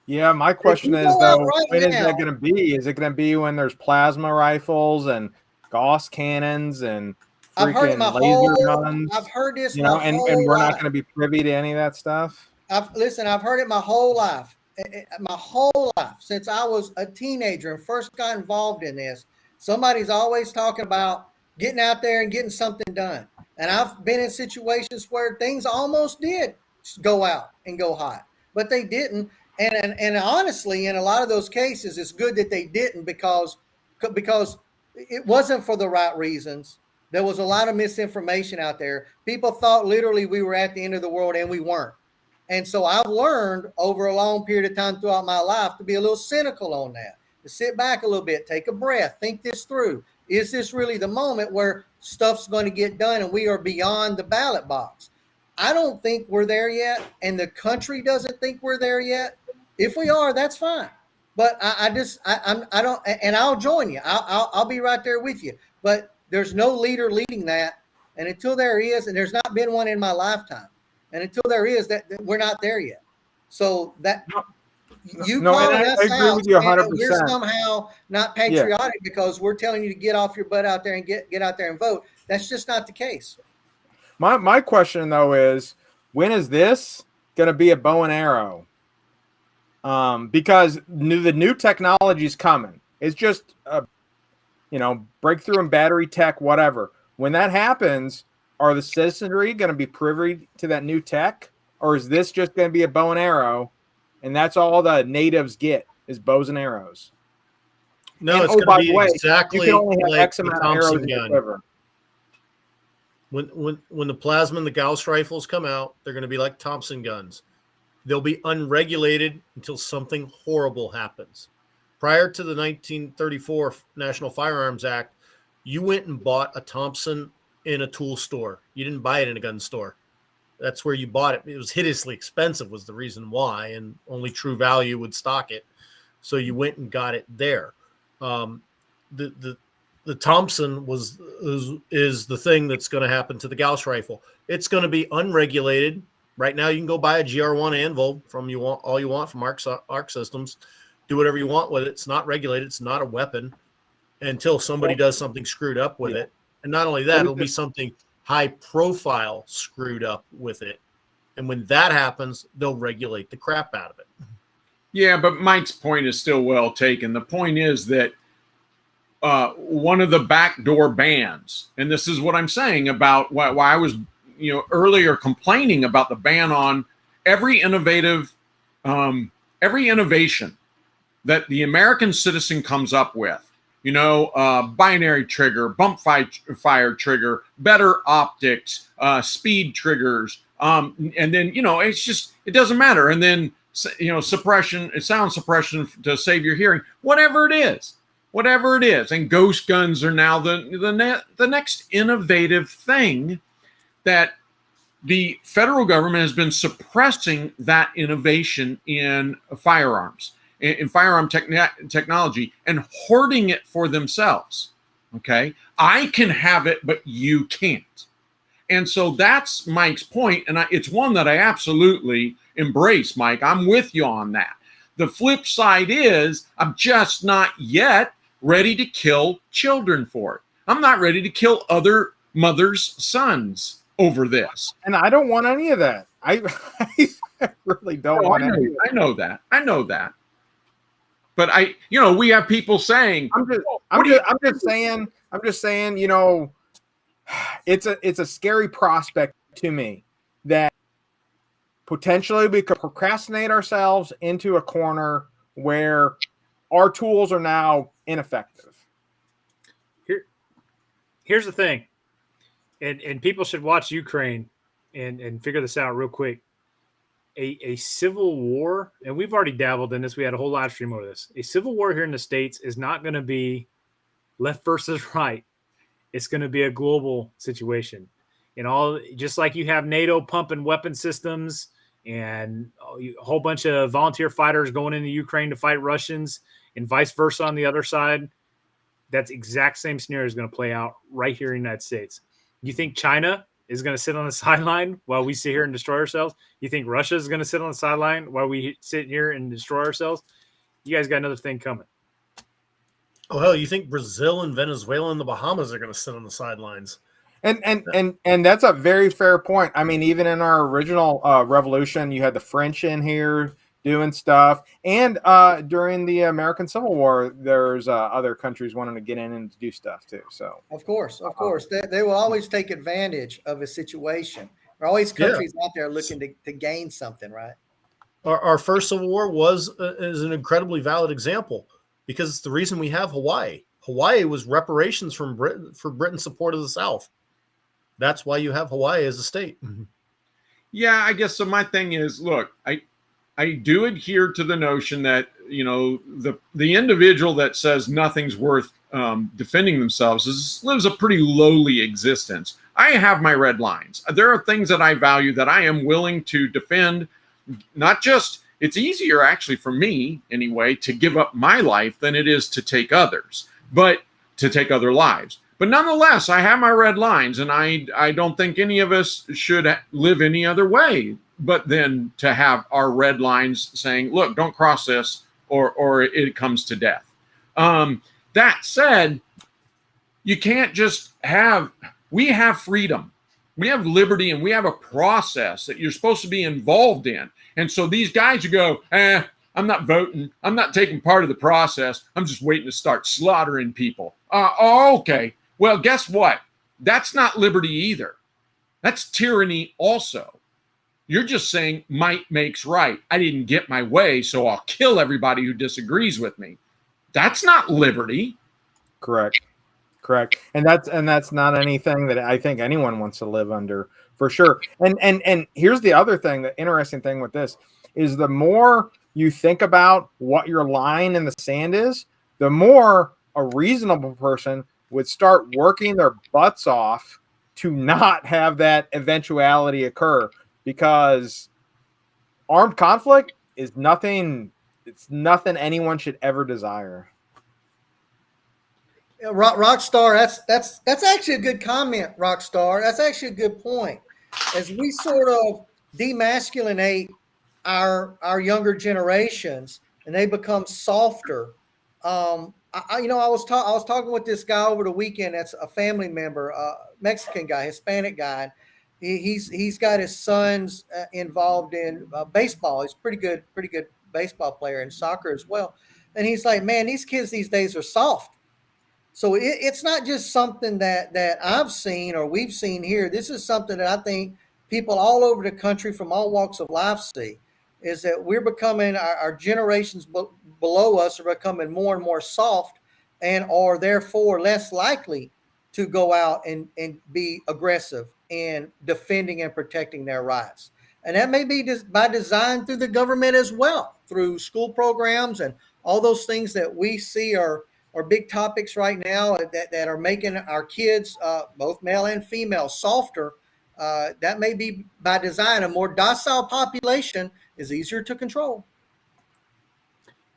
[SPEAKER 3] Yeah, my question is, though, when is that going to be? Is it going to be when there's plasma rifles and Gauss cannons and freaking laser guns?
[SPEAKER 5] I've heard this,
[SPEAKER 3] and we're not going to be privy to any of that stuff?
[SPEAKER 5] I've heard it my whole life. My whole life, since I was a teenager and first got involved in this, somebody's always talking about getting out there and getting something done. And I've been in situations where things almost did go out and go hot, but they didn't. And honestly, in a lot of those cases, it's good that they didn't because it wasn't for the right reasons. There was a lot of misinformation out there. People thought literally we were at the end of the world, and we weren't. And so I've learned over a long period of time throughout my life to be a little cynical on that, to sit back a little bit, take a breath, think this through. Is this really the moment where stuff's going to get done and we are beyond the ballot box? I don't think we're there yet, and the country doesn't think we're there yet. If we are, that's fine. But I don't, and I'll join you. I'll be right there with you. But there's no leader leading that, and until there is, and there's not been one in my lifetime. And until there is, that we're not there yet. So that you calling us
[SPEAKER 3] I agree with you 100%.
[SPEAKER 5] We're somehow not patriotic because we're telling you to get off your butt out there and get out there and vote. That's just not the case.
[SPEAKER 3] My question though is, when is this going to be a bow and arrow? Because the new technology is coming. It's just breakthrough in battery tech, whatever. When that happens, are the citizenry going to be privy to that new tech, or is this just going to be a bow and arrow, and that's all the natives get is bows and arrows?
[SPEAKER 2] No, it's going to be exactly
[SPEAKER 3] you can only have
[SPEAKER 2] like
[SPEAKER 3] X amount of arrows in the quiver.
[SPEAKER 2] When the plasma and the Gauss rifles come out, they're going to be like Thompson guns. They'll be unregulated until something horrible happens. Prior to the 1934 National Firearms Act, you went and bought a Thompson in a tool store. You didn't buy it in a gun store. That's where you bought it. It was hideously expensive was the reason why, and only True Value would stock it. So you went and got it there. The Thompson is the thing that's going to happen to the Gauss rifle. It's going to be unregulated. Right now, you can go buy a GR1 Anvil from all you want from Arc Systems. Do whatever you want with it. It's not regulated. It's not a weapon until somebody does something screwed up with it. And not only that, it'll be something high profile screwed up with it. And when that happens, they'll regulate the crap out of it.
[SPEAKER 4] Yeah, but Mike's point is still well taken. The point is that one of the backdoor bans, and this is what I'm saying about why I was earlier complaining about the ban on every innovation that the American citizen comes up with, binary trigger, bump fire trigger, better optics, speed triggers. And then, it doesn't matter. And then, suppression, sound suppression to save your hearing, whatever it is. And ghost guns are now the next innovative thing that the federal government has been suppressing that innovation in firearms, in firearm technology, and hoarding it for themselves. Okay. I can have it, but you can't. And so that's Mike's point, and it's one that I absolutely embrace, Mike. I'm with you on that. The flip side is I'm just not yet ready to kill children for it. I'm not ready to kill other mothers' sons over this.
[SPEAKER 3] And I don't want any of that. I really don't want any of that.
[SPEAKER 4] I know that. But we have people saying,
[SPEAKER 3] I'm just saying, it's a scary prospect to me that potentially we could procrastinate ourselves into a corner where our tools are now ineffective.
[SPEAKER 1] Here's the thing, and people should watch Ukraine and figure this out real quick. A civil war, and we've already dabbled in this. We had a whole live stream over this. A civil war here in the States is not going to be left versus right. It's going to be a global situation. Just like you have NATO pumping weapon systems and a whole bunch of volunteer fighters going into Ukraine to fight Russians and vice versa on the other side. That's exact same scenario is going to play out right here in the United States. You think China is going to sit on the sideline while we sit here and destroy ourselves? You think Russia is going to sit on the sideline while we sit here and destroy ourselves? You guys got another thing coming.
[SPEAKER 2] Oh, hell, you think Brazil and Venezuela and the Bahamas are going to sit on the sidelines?
[SPEAKER 3] And that's a very fair point. I mean, even in our original revolution, you had the French in here doing stuff, and during the American Civil War, there's other countries wanting to get in and do stuff too. So
[SPEAKER 5] of course, they will always take advantage of a situation. There are always countries out there looking to gain something, right?
[SPEAKER 2] Our first Civil War is an incredibly valid example because it's the reason we have Hawaii. Hawaii was reparations from Britain for Britain's support of the South. That's why you have Hawaii as a state.
[SPEAKER 4] Yeah, I guess so. My thing is, look, I do adhere to the notion that, the individual that says nothing's worth defending themselves lives a pretty lowly existence. I have my red lines. There are things that I value that I am willing to defend. Not just, it's easier actually for me anyway to give up my life than it is to take others, but to take other lives. But nonetheless, I have my red lines, and I don't think any of us should live any other way but then to have our red lines saying, look, don't cross this or it comes to death. That said, you can't just we have freedom. We have liberty, and we have a process that you're supposed to be involved in. And so these guys who go, I'm not voting. I'm not taking part of the process. I'm just waiting to start slaughtering people. Okay. Well, guess what? That's not liberty either. That's tyranny also. You're just saying might makes right. I didn't get my way, so I'll kill everybody who disagrees with me. That's not liberty.
[SPEAKER 3] Correct. And that's not anything that I think anyone wants to live under, for sure. And here's the other thing, the interesting thing with this is the more you think about what your line in the sand is, the more a reasonable person would start working their butts off to not have that eventuality occur. Because armed conflict is nothing. It's nothing anyone should ever desire.
[SPEAKER 5] Rockstar, that's actually a good comment, Rockstar. That's actually a good point. As we sort of demasculinate our younger generations and they become softer. I was talking with this guy over the weekend. That's a family member, Mexican guy, Hispanic guy. He's got his sons involved in baseball. He's a pretty good baseball player, and soccer as well. And he's like, man, these kids these days are soft. So it's not just something that I've seen or we've seen here. This is something that I think people all over the country from all walks of life see, is that we're becoming, our generations below us are becoming more and more soft. and are therefore less likely to go out and be aggressive in defending and protecting their rights. And that may be just by design through the government as well, through school programs and all those things that we see are big topics right now that are making our kids, both male and female, softer. That may be by design. A more docile population is easier to control.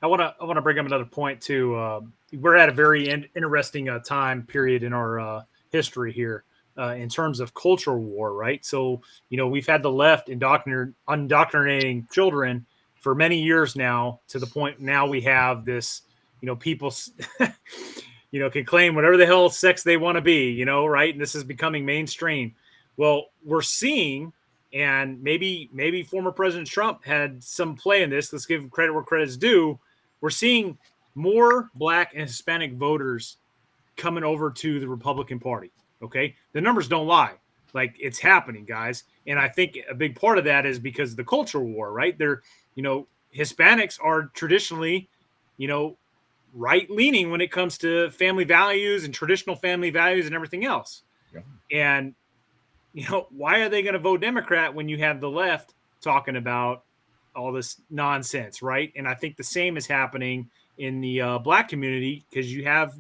[SPEAKER 1] I want to bring up another point too. We're at a very interesting time period in our history here in terms of cultural war, right? So, we've had the left indoctrinating children for many years now, to the point now we have this, people, can claim whatever the hell sex they want to be, right? And this is becoming mainstream. Well, we're seeing, and maybe former President Trump had some play in this. Let's give credit where credit's due. We're seeing more Black and Hispanic voters coming over to the Republican Party. Okay. The numbers don't lie. Like, it's happening, guys. And I think a big part of that is because of the cultural war, right? Hispanics are traditionally, right leaning when it comes to family values and traditional family values and everything else. Yeah. And, why are they going to vote Democrat when you have the left talking about all this nonsense, right? And I think the same is happening in the Black community, because you have,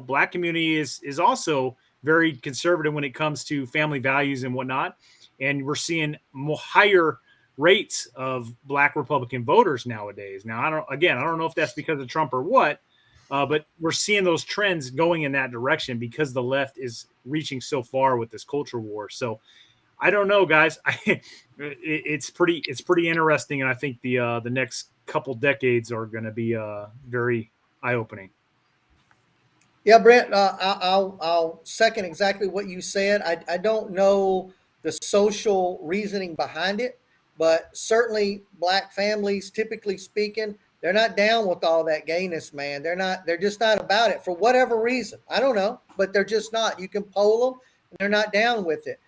[SPEAKER 1] Black community is also very conservative when it comes to family values and whatnot. And we're seeing higher rates of Black Republican voters nowadays. Now, I don't know if that's because of Trump or what, but we're seeing those trends going in that direction because the left is reaching so far with this culture war. So I don't know, guys. It's pretty interesting, and I think the next couple decades are going to be very eye-opening.
[SPEAKER 5] Yeah, Brent, I'll second exactly what you said. I don't know the social reasoning behind it, but certainly Black families, typically speaking, they're not down with all that gayness, man. They're just not about it for whatever reason. I don't know, but they're just not. You can poll them, and they're not down with it.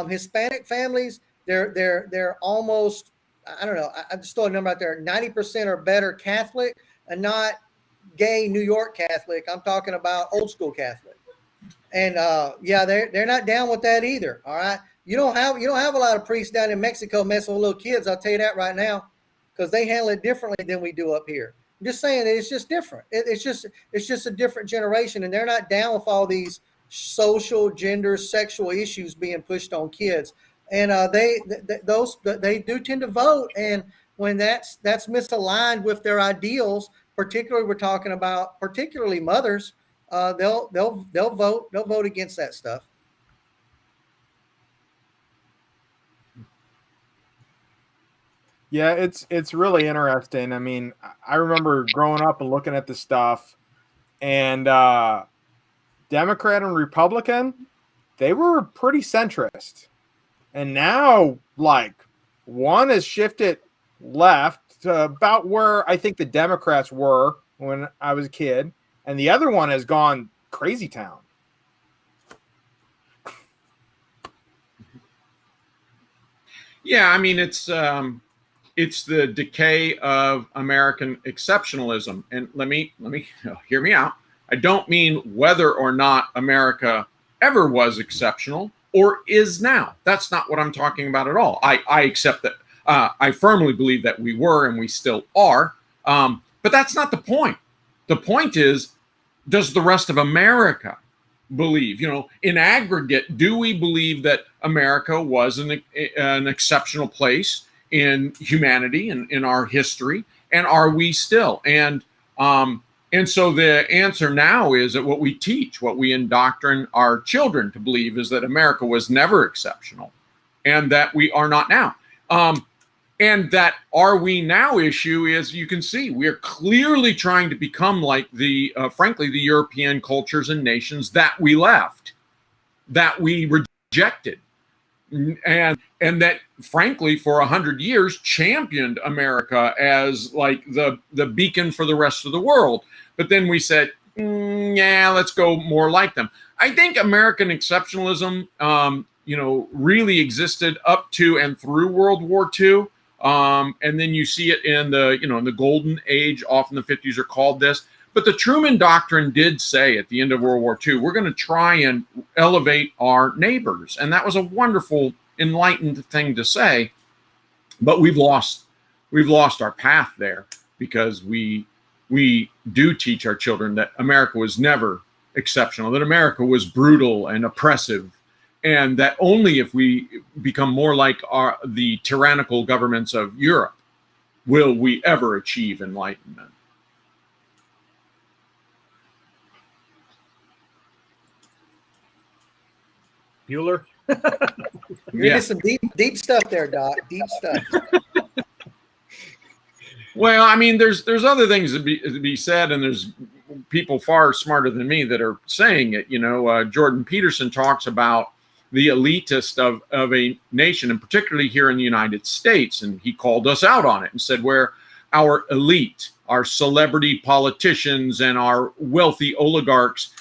[SPEAKER 5] Hispanic families, they're almost, I don't know, I just throw a number out there, 90% or better Catholic, and not gay New York Catholic. I'm talking about old school Catholic. And they're not down with that either. All right. You don't have a lot of priests down in Mexico messing with little kids. I'll tell you that right now, because they handle it differently than we do up here. I'm just saying that it's just different. It's just a different generation, and they're not down with all these social, gender, sexual issues being pushed on kids. And they do tend to vote, and when that's misaligned with their ideals, particularly we're talking about particularly mothers, they'll vote against that stuff.
[SPEAKER 3] Yeah, it's really interesting. I mean, I remember growing up and looking at the stuff, and Democrat and Republican, they were pretty centrist. And now, like, one has shifted left to about where I think the Democrats were when I was a kid, and the other one has gone crazy town.
[SPEAKER 4] Yeah, I mean, it's the decay of American exceptionalism. And let me hear me out. I don't mean whether or not America ever was exceptional or is now. That's not what I'm talking about at all. I accept that. I firmly believe that we were and we still are. But that's not the point. The point is, does the rest of America believe? In aggregate, do we believe that America was an exceptional place in humanity and in our history? And are we still? And so the answer now is that what we teach, what we indoctrinate our children to believe, is that America was never exceptional and that we are not now. And that are we now issue is, you can see, we are clearly trying to become like frankly, the European cultures and nations that we left, that we rejected. And that, frankly, for 100 years championed America as like the beacon for the rest of the world. But then we said, let's go more like them. I think American exceptionalism, really existed up to and through World War II. And then you see it in the golden age, often the 50s are called this. But the Truman Doctrine did say at the end of World War II, we're going to try and elevate our neighbors. And that was a wonderful, enlightened thing to say. But we've lost our path there, because we do teach our children that America was never exceptional, that America was brutal and oppressive, and that only if we become more like the tyrannical governments of Europe will we ever achieve enlightenment.
[SPEAKER 1] Bueller?
[SPEAKER 5] You're into some deep stuff there, Doc. Deep stuff.
[SPEAKER 4] Well, I mean, there's other things to be said, and there's people far smarter than me that are saying it. You know, Jordan Peterson talks about the elitist of a nation, and particularly here in the United States, and he called us out on it and said, where our elite, our celebrity politicians and our wealthy oligarchs,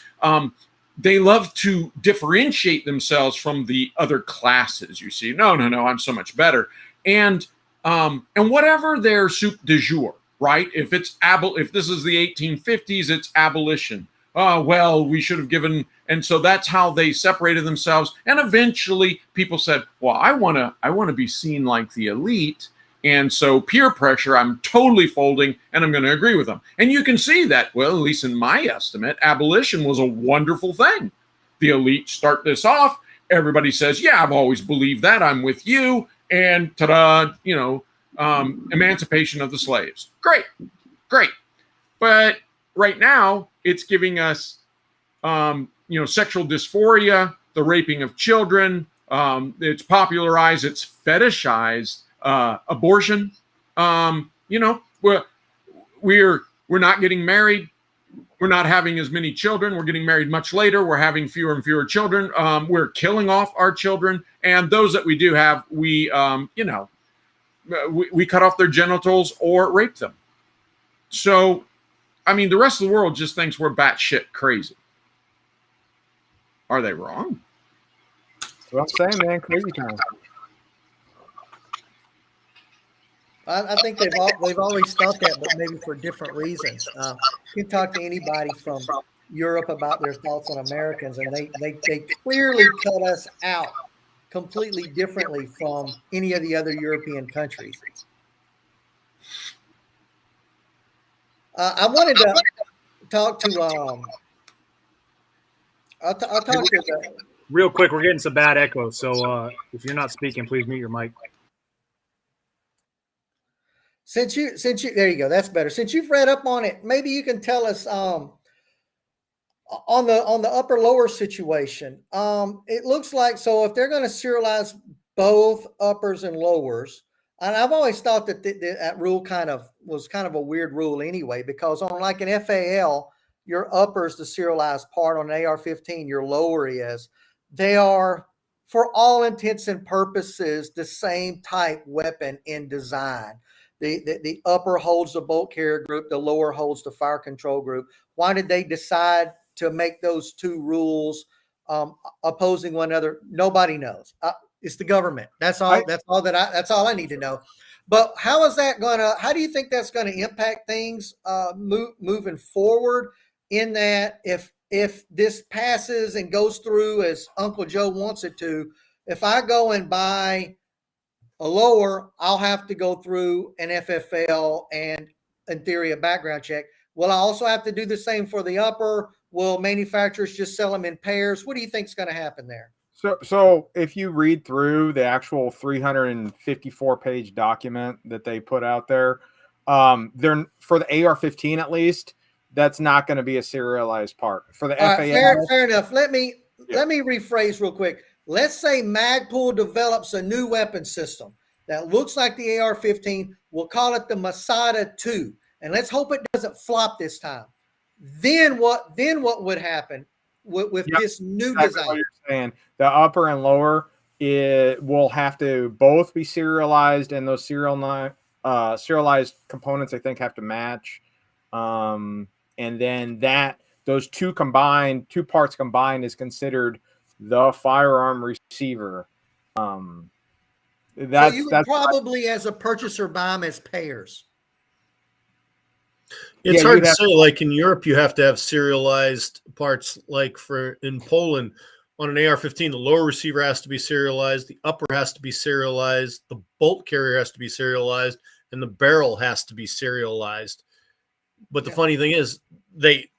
[SPEAKER 4] they love to differentiate themselves from the other classes. You see, no, I'm so much better. And whatever their soup du jour, right? If this is the 1850s, it's abolition. Oh, well, we should have given. And so that's how they separated themselves. And eventually people said, well, I want to be seen like the elite. And so peer pressure, I'm totally folding, and I'm going to agree with them. And you can see that, well, at least in my estimate, abolition was a wonderful thing. The elite start this off. Everybody says, yeah, I've always believed that. I'm with you. And ta-da, emancipation of the slaves. Great. But right now, it's giving us, sexual dysphoria, the raping of children. It's popularized, it's fetishized. Abortion, we're not getting married. We're not having as many children. We're getting married much later. We're having fewer and fewer children. We're killing off our children. And those that we do have, we cut off their genitals or rape them. So, I mean, the rest of the world just thinks we're batshit crazy. Are they wrong?
[SPEAKER 3] That's what I'm saying, man. Crazy time.
[SPEAKER 5] I think they've always thought that, but maybe for different reasons. You can talk to anybody from Europe about their thoughts on Americans, and they clearly cut us out completely differently from any of the other European countries. I wanted to talk to I'll talk to
[SPEAKER 1] real quick. We're getting some bad echo, so if you're not speaking, please mute your mic.
[SPEAKER 5] Since you there you go, that's better. Since you've read up on it, maybe you can tell us on the upper lower situation. It looks like, so if they're going to serialize both uppers and lowers, and I've always thought that that rule was kind of a weird rule anyway, because on like an FAL, your upper is the serialized part. On an AR-15, your lower is. They are, for all intents and purposes, the same type weapon in design. The upper holds the bolt carrier group, the lower holds the fire control group. Why did they decide to make those two rules opposing one another? Nobody knows. It's the government. That's all I need to know. But how do you think that's going to impact things moving forward, in that if this passes and goes through as Uncle Joe wants it to, if I go and buy a lower, I'll have to go through an FFL and, in theory, a background check. Will I also have to do the same for the upper? Will manufacturers just sell them in pairs? What do you think is going to happen there?
[SPEAKER 3] So if you read through the actual 354-page document that they put out there, they're, for the AR-15 at least, that's not going to be a serialized part. For the FAL,
[SPEAKER 5] fair enough. Let me rephrase real quick. Let's say Magpul develops a new weapon system that looks like the AR-15. We'll call it the Masada 2, and let's hope it doesn't flop this time. Then what would happen with this new design?
[SPEAKER 3] What you're saying. The upper and lower, it will have to both be serialized, and those serialized components, I think, have to match. And then those two parts combined is considered the firearm receiver.
[SPEAKER 5] So you would probably, as a purchaser, buy them as pairs.
[SPEAKER 2] It's
[SPEAKER 3] Yeah,
[SPEAKER 2] hard
[SPEAKER 3] you'd
[SPEAKER 2] to
[SPEAKER 3] have
[SPEAKER 2] say. Like in Europe, you have to have serialized parts. Like in Poland, on an AR-15, the lower receiver has to be serialized, the upper has to be serialized, the bolt carrier has to be serialized, and the barrel has to be serialized. But the funny thing is, they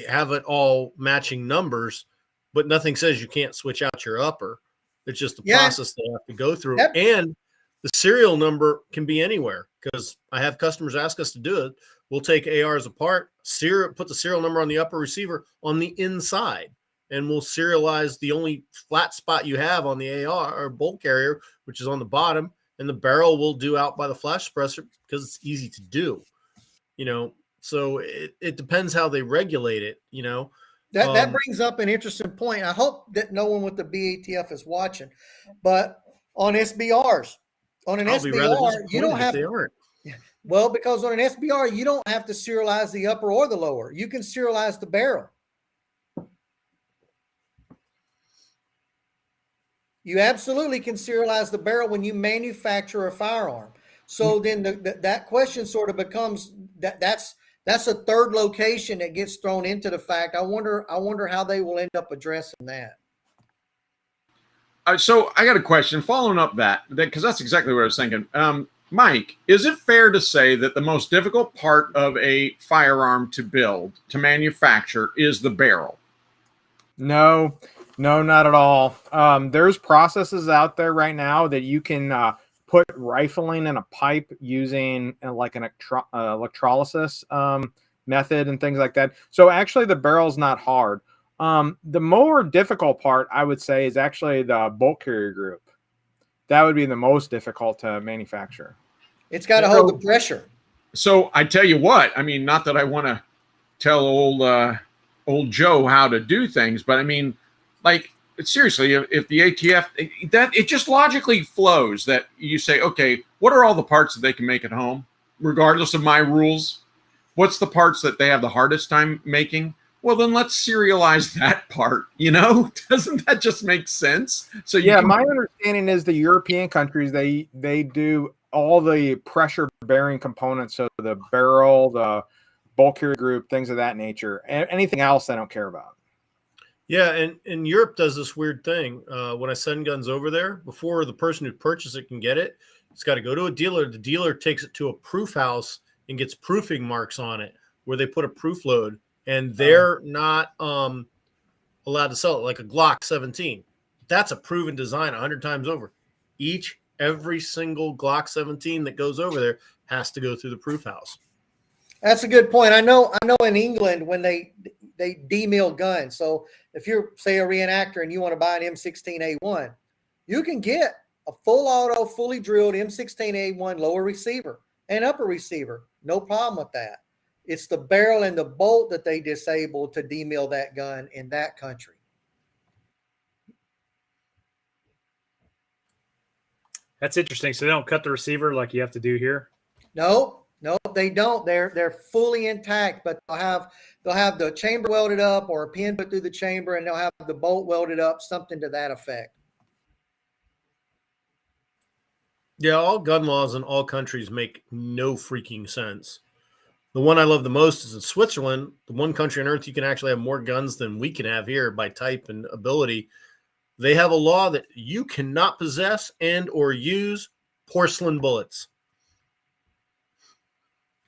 [SPEAKER 2] have it all matching numbers, but nothing says you can't switch out your upper. It's just the process they have to go through.
[SPEAKER 5] Yep.
[SPEAKER 2] And the serial number can be anywhere, because I have customers ask us to do it. We'll take ARs apart, put the serial number on the upper receiver on the inside, and we'll serialize the only flat spot you have on the AR or bolt carrier, which is on the bottom, and the barrel will do out by the flash suppressor because it's easy to do. So it depends how they regulate it.
[SPEAKER 5] That brings up an interesting point. I hope that no one with the BATF is watching, but on SBRs, on an
[SPEAKER 2] I'll be rather
[SPEAKER 5] SBR, you don't
[SPEAKER 2] disappointed if
[SPEAKER 5] have
[SPEAKER 2] they aren't.
[SPEAKER 5] well, because on an SBR, you don't have to serialize the upper or the lower. You can serialize the barrel. You absolutely can serialize the barrel when you manufacture a firearm. So then that question sort of becomes that's a third location that gets thrown into the fact. I wonder how they will end up addressing that.
[SPEAKER 4] So I got a question following up that because that's exactly what I was thinking. Mike, is it fair to say that the most difficult part of a firearm to build, to manufacture, is the barrel?
[SPEAKER 3] No, not at all. There's processes out there right now that you can put rifling in a pipe using like an electrolysis method and things like that. So actually the barrel's not hard. The more difficult part, I would say, is actually the bolt carrier group. That would be the most difficult to manufacture.
[SPEAKER 5] It's got to hold the pressure.
[SPEAKER 4] So I tell you what, I mean, not that I want to tell old Joe how to do things, but I mean, like, seriously, if the ATF, that it just logically flows that you say, okay, what are all the parts that they can make at home, regardless of my rules? What's the parts that they have the hardest time making? Well, then let's serialize that part. Doesn't that just make sense? So
[SPEAKER 3] my understanding is the European countries, they do all the pressure bearing components, so the barrel, the bolt carrier group, things of that nature. Anything else I don't care about.
[SPEAKER 2] Yeah, and Europe does this weird thing. When I send guns over there, before the person who purchased it can get it, it's got to go to a dealer. The dealer takes it to a proof house and gets proofing marks on it, where they put a proof load, and they're not allowed to sell it, like a Glock 17. That's a proven design 100 times over. Every single Glock 17 that goes over there has to go through the proof house.
[SPEAKER 5] That's a good point. I know in England when they demill guns. So if you're, say, a reenactor and you want to buy an M16A1, you can get a full auto, fully drilled M16A1 lower receiver and upper receiver. No problem with that. It's the barrel and the bolt that they disable to demill that gun in that country.
[SPEAKER 1] That's interesting. So they don't cut the receiver like you have to do here?
[SPEAKER 5] No, they don't. They're fully intact, but they'll have the chamber welded up or a pin put through the chamber, and they'll have the bolt welded up, something to that effect.
[SPEAKER 2] Yeah, all gun laws in all countries make no freaking sense. The one I love the most is in Switzerland, the one country on earth you can actually have more guns than we can have here by type and ability. They have a law that you cannot possess and or use porcelain bullets.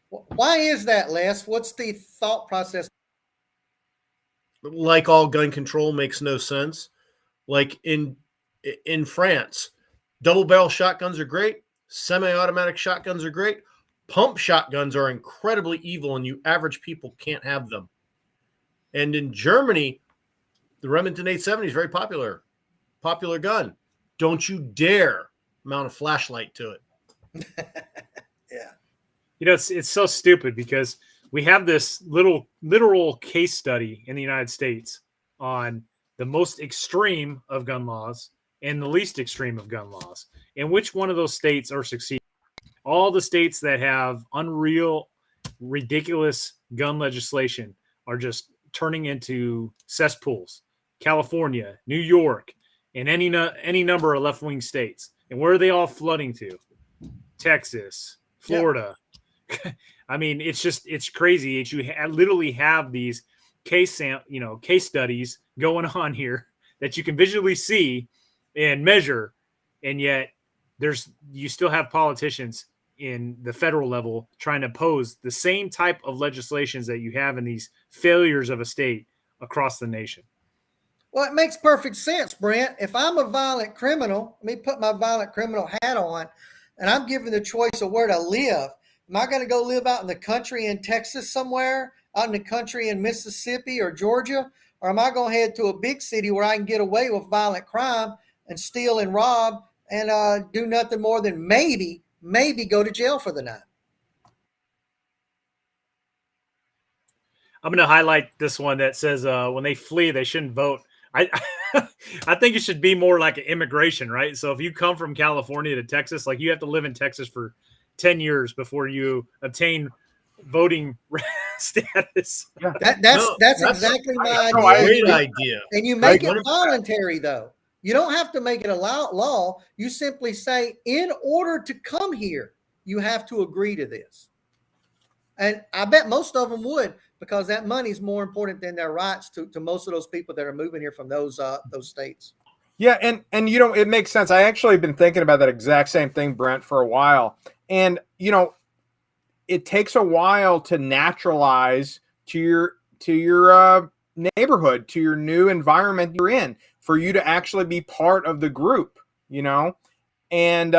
[SPEAKER 5] Why is that, Les? What's the thought process?
[SPEAKER 2] Like all gun control makes no sense. Like in France, double barrel shotguns are great. Semi-automatic shotguns are great. Pump shotguns are incredibly evil, and you average people can't have them. And in Germany, the Remington 870 is very popular gun. Don't you dare mount a flashlight to it.
[SPEAKER 5] Yeah.
[SPEAKER 1] It's so stupid because we have this literal case study in the United States on the most extreme of gun laws and the least extreme of gun laws. And which one of those states are succeeding? All the states that have unreal, ridiculous gun legislation are just turning into cesspools. California, New York, and any number of left-wing states. And where are they all flooding to? Texas, Florida. Yep. I mean, it's crazy. Literally have these case studies going on here that you can visually see and measure, and yet you still have politicians in the federal level trying to pose the same type of legislations that you have in these failures of a state across the nation.
[SPEAKER 5] Well, it makes perfect sense, Brent. If I'm a violent criminal, let me put my violent criminal hat on, and I'm given the choice of where to live. Am I going to go live out in the country in Texas somewhere, out in the country in Mississippi or Georgia? Or am I going to head to a big city where I can get away with violent crime and steal and rob and do nothing more than maybe go to jail for the night?
[SPEAKER 1] I'm going to highlight this one that says when they flee, they shouldn't vote. I think it should be more like an immigration, right? So if you come from California to Texas, like you have to live in Texas for 10 years before you obtain voting status.
[SPEAKER 3] Yeah.
[SPEAKER 5] That's exactly my
[SPEAKER 2] Great idea.
[SPEAKER 5] And you make it voluntary, though. You don't have to make it a law. You simply say, in order to come here, you have to agree to this. And I bet most of them would, because that money is more important than their rights to most of those people that are moving here from those states.
[SPEAKER 3] Yeah, and it makes sense. I actually have been thinking about that exact same thing, Brent, for a while. And it takes a while to naturalize to your neighborhood, to your new environment you're in, for you to actually be part of the group, And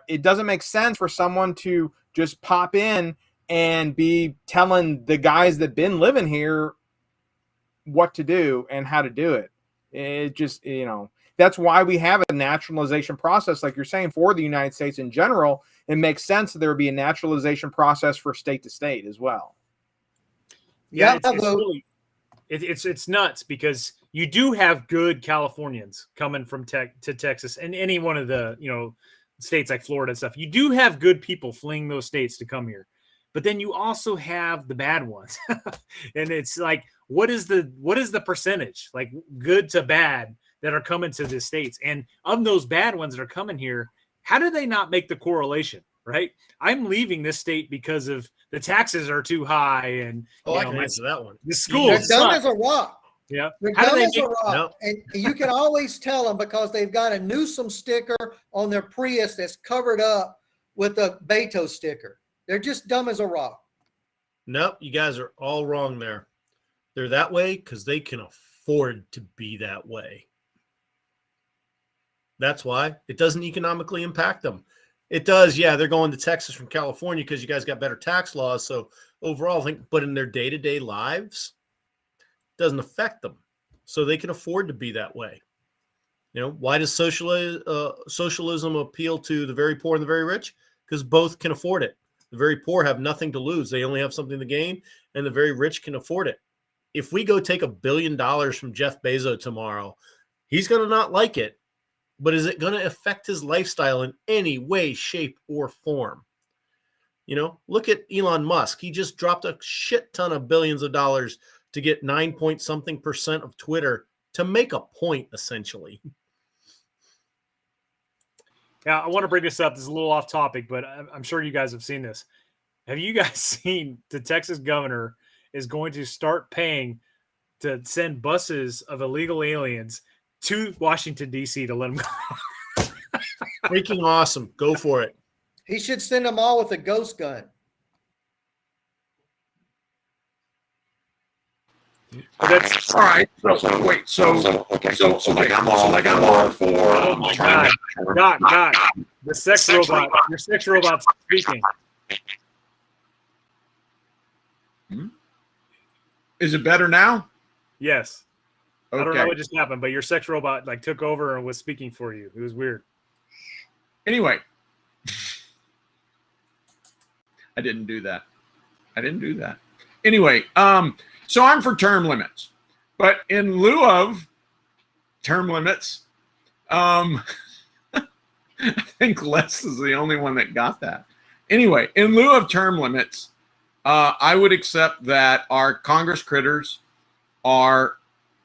[SPEAKER 3] it doesn't make sense for someone to just pop in and be telling the guys that been living here what to do and how to do it. It just, that's why we have a naturalization process, like you're saying, for the United States in general. It makes sense that there would be a naturalization process for state to state as well.
[SPEAKER 1] Yeah, it's nuts, because you do have good Californians coming from to Texas and any one of the states like Florida and stuff. You do have good people fleeing those states to come here. But then you also have the bad ones. And it's like, what is the percentage, like good to bad, that are coming to the states? And of those bad ones that are coming here, how do they not make the correlation, right? I'm leaving this state because of the taxes are too high, and
[SPEAKER 2] I can answer that one.
[SPEAKER 1] The schools
[SPEAKER 5] they're dumb as a rock.
[SPEAKER 1] Yeah,
[SPEAKER 5] they're dumb as a rock. And you can always tell them because they've got a Newsom sticker on their Prius that's covered up with a Beto sticker. They're just dumb as a rock.
[SPEAKER 2] Nope, you guys are all wrong there. They're that way because they can afford to be that way. That's why it doesn't economically impact them. It does, yeah, they're going to Texas from California because you guys got better tax laws. So overall, I think, but in their day-to-day lives, it doesn't affect them. So they can afford to be that way. Why does socialism appeal to the very poor and the very rich? Because both can afford it. The very poor have nothing to lose. They only have something to gain, and the very rich can afford it. If we go take $1 billion from Jeff Bezos tomorrow, he's going to not like it, but is it going to affect his lifestyle in any way, shape, or form? Look at Elon Musk. He just dropped a shit ton of billions of dollars to get 9-point-something% of Twitter to make a point, essentially.
[SPEAKER 1] Yeah, I want to bring this up. This is a little off topic, but I'm sure you guys have seen this. Have you guys seen the Texas governor is going to start paying to send buses of illegal aliens to Washington, D.C. to let them go?
[SPEAKER 2] Freaking awesome. Go for it.
[SPEAKER 5] He should send them all with a ghost gun.
[SPEAKER 1] That's
[SPEAKER 4] All right. So wait. So like I'm all for.
[SPEAKER 1] Oh my God. Doc, the sex robot. Your sex robot's speaking.
[SPEAKER 4] Is it better now?
[SPEAKER 1] Yes.
[SPEAKER 4] Okay.
[SPEAKER 1] I don't know what just happened, but your sex robot took over and was speaking for you. It was weird.
[SPEAKER 4] Anyway, I didn't do that. Anyway, so I'm for term limits, but in lieu of term limits, I think Les is the only one that got that. Anyway, in lieu of term limits, I would accept that our Congress critters are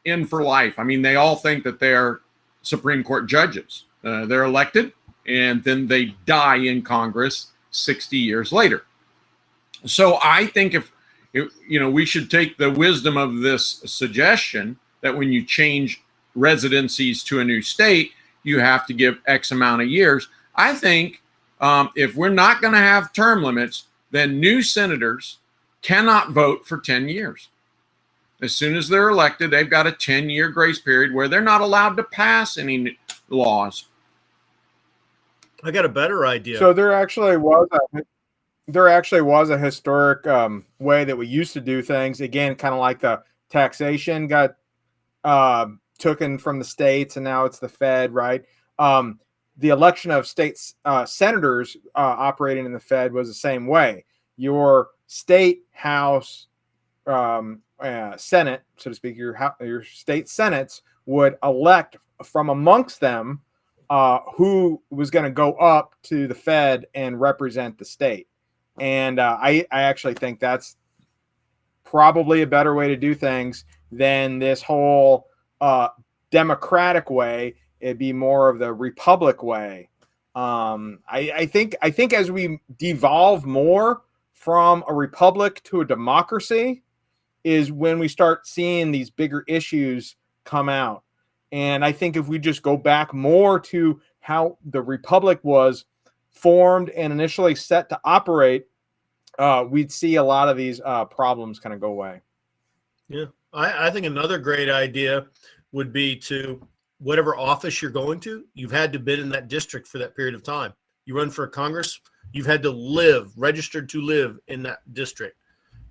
[SPEAKER 4] in for life. I mean, they all think that they're Supreme Court judges. They're elected, and then they die in Congress 60 years later. So I think if we should take the wisdom of this suggestion that when you change residencies to a new state, you have to give X amount of years. I think if we're not going to have term limits, then new senators cannot vote for 10 years. As soon as they're elected, they've got a 10-year grace period where they're not allowed to pass any laws.
[SPEAKER 2] I got a better idea.
[SPEAKER 3] So there actually was a historic way that we used to do things. Again, kind of like the taxation got taken from the states, and now it's the Fed, right? The election of states senators operating in the Fed was the same way. Your state house, Senate, so to speak, your state senates would elect from amongst them who was going to go up to the Fed and represent the state. And I actually think that's probably a better way to do things than this whole democratic way. It'd be more of the republic way. I think as we devolve more from a republic to a democracy is when we start seeing these bigger issues come out. And I think if we just go back more to how the republic was formed and initially set to operate, we'd see a lot of these problems kind of go away.
[SPEAKER 2] Yeah, I think another great idea would be to, whatever office you're going to, you've had to bid in that district for that period of time. You run for Congress, you've had to registered to live in that district.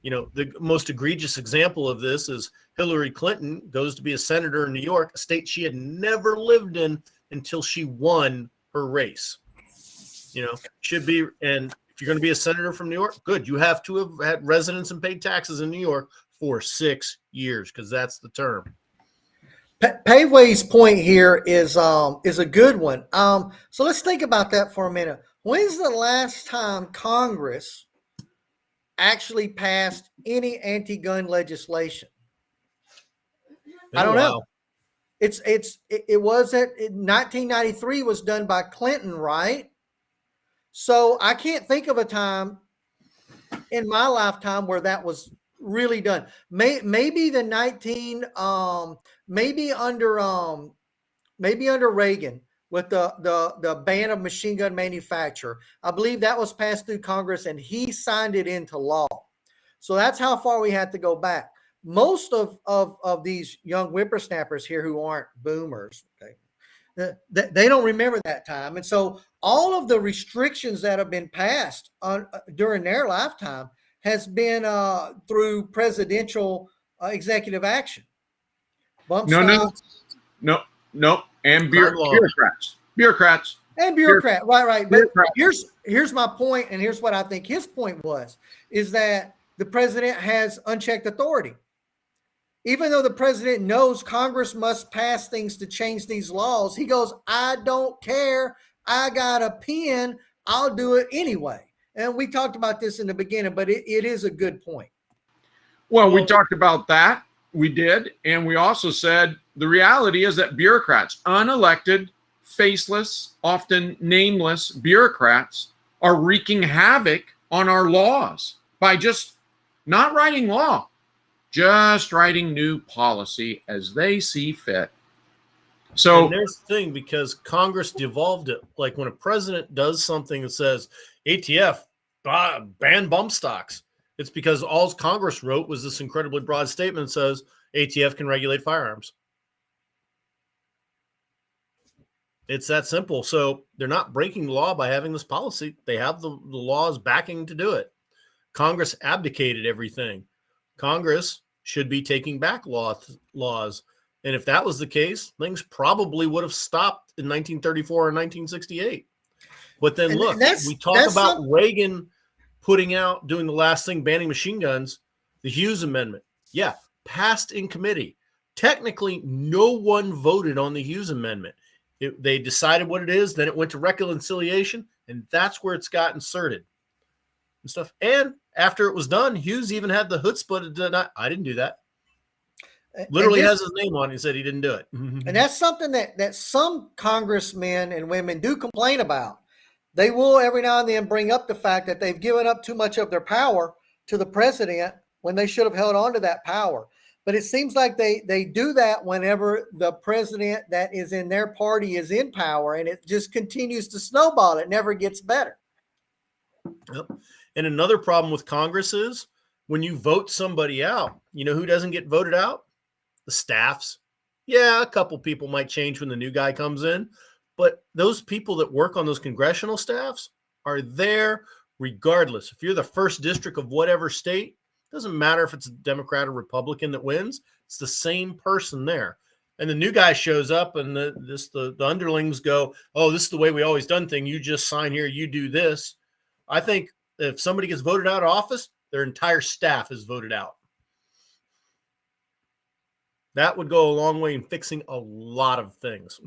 [SPEAKER 2] The most egregious example of this is Hillary Clinton goes to be a senator in New York, a state she had never lived in until she won her race. Should be, and if you're going to be a senator from New York, good. You have to have had residence and paid taxes in New York for 6 years, because that's the term.
[SPEAKER 5] Payway's point here is a good one. So let's think about that for a minute. When's the last time Congress actually passed any anti-gun legislation? I don't know. It wasn't 1993 was done by Clinton, right? So I can't think of a time in my lifetime where that was really done. Maybe under Reagan with the ban of machine gun manufacture. I believe that was passed through Congress and he signed it into law. So that's how far we had to go back. Most of these young whippersnappers here who aren't boomers, okay, they don't remember that time. And so all of the restrictions that have been passed during their lifetime has been through presidential executive action.
[SPEAKER 4] No. And bureaucrats.
[SPEAKER 5] And bureaucrat, right. But here's my point, and here's what I think his point was, is that the president has unchecked authority. Even though the president knows Congress must pass things to change these laws, he goes, I don't care. I got a pen. I'll do it anyway. And we talked about this in the beginning, but it is a good point.
[SPEAKER 4] Well, we talked about that. We did. And we also said the reality is that bureaucrats, unelected, faceless, often nameless bureaucrats, are wreaking havoc on our laws by just not writing law, just writing new policy as they see fit. So
[SPEAKER 2] and there's the thing, because Congress devolved it. Like when a president does something that says ATF ban bump stocks, it's because all Congress wrote was this incredibly broad statement that says ATF can regulate firearms. It's that simple. So they're not breaking the law by having this policy. They have the laws backing to do it. Congress abdicated everything. Congress should be taking back laws. And if that was the case, things probably would have stopped in 1934 or 1968. But then look, we talk about Reagan doing the last thing, banning machine guns, the Hughes Amendment. Yeah, passed in committee. Technically, no one voted on the Hughes Amendment. They decided what it is, then it went to reconciliation, and that's where it's got inserted and stuff. And after it was done, Hughes even had the chutzpah to deny, I didn't do that. Literally has his name on it. He said he didn't do it.
[SPEAKER 5] And that's something that some congressmen and women do complain about. They will every now and then bring up the fact that they've given up too much of their power to the president when they should have held on to that power. But it seems like they do that whenever the president that is in their party is in power, and it just continues to snowball. It never gets better.
[SPEAKER 2] Yep. And another problem with Congress is when you vote somebody out, you know who doesn't get voted out? The staffs. Yeah, a couple people might change when the new guy comes in, but those people that work on those congressional staffs are there regardless. If you're the first district of whatever state, doesn't matter if it's a Democrat or Republican that wins, it's the same person there. And the new guy shows up and the underlings go, oh, this is the way we always done thing. You just sign here, you do this. I think if somebody gets voted out of office, their entire staff is voted out. That would go a long way in fixing a lot of things.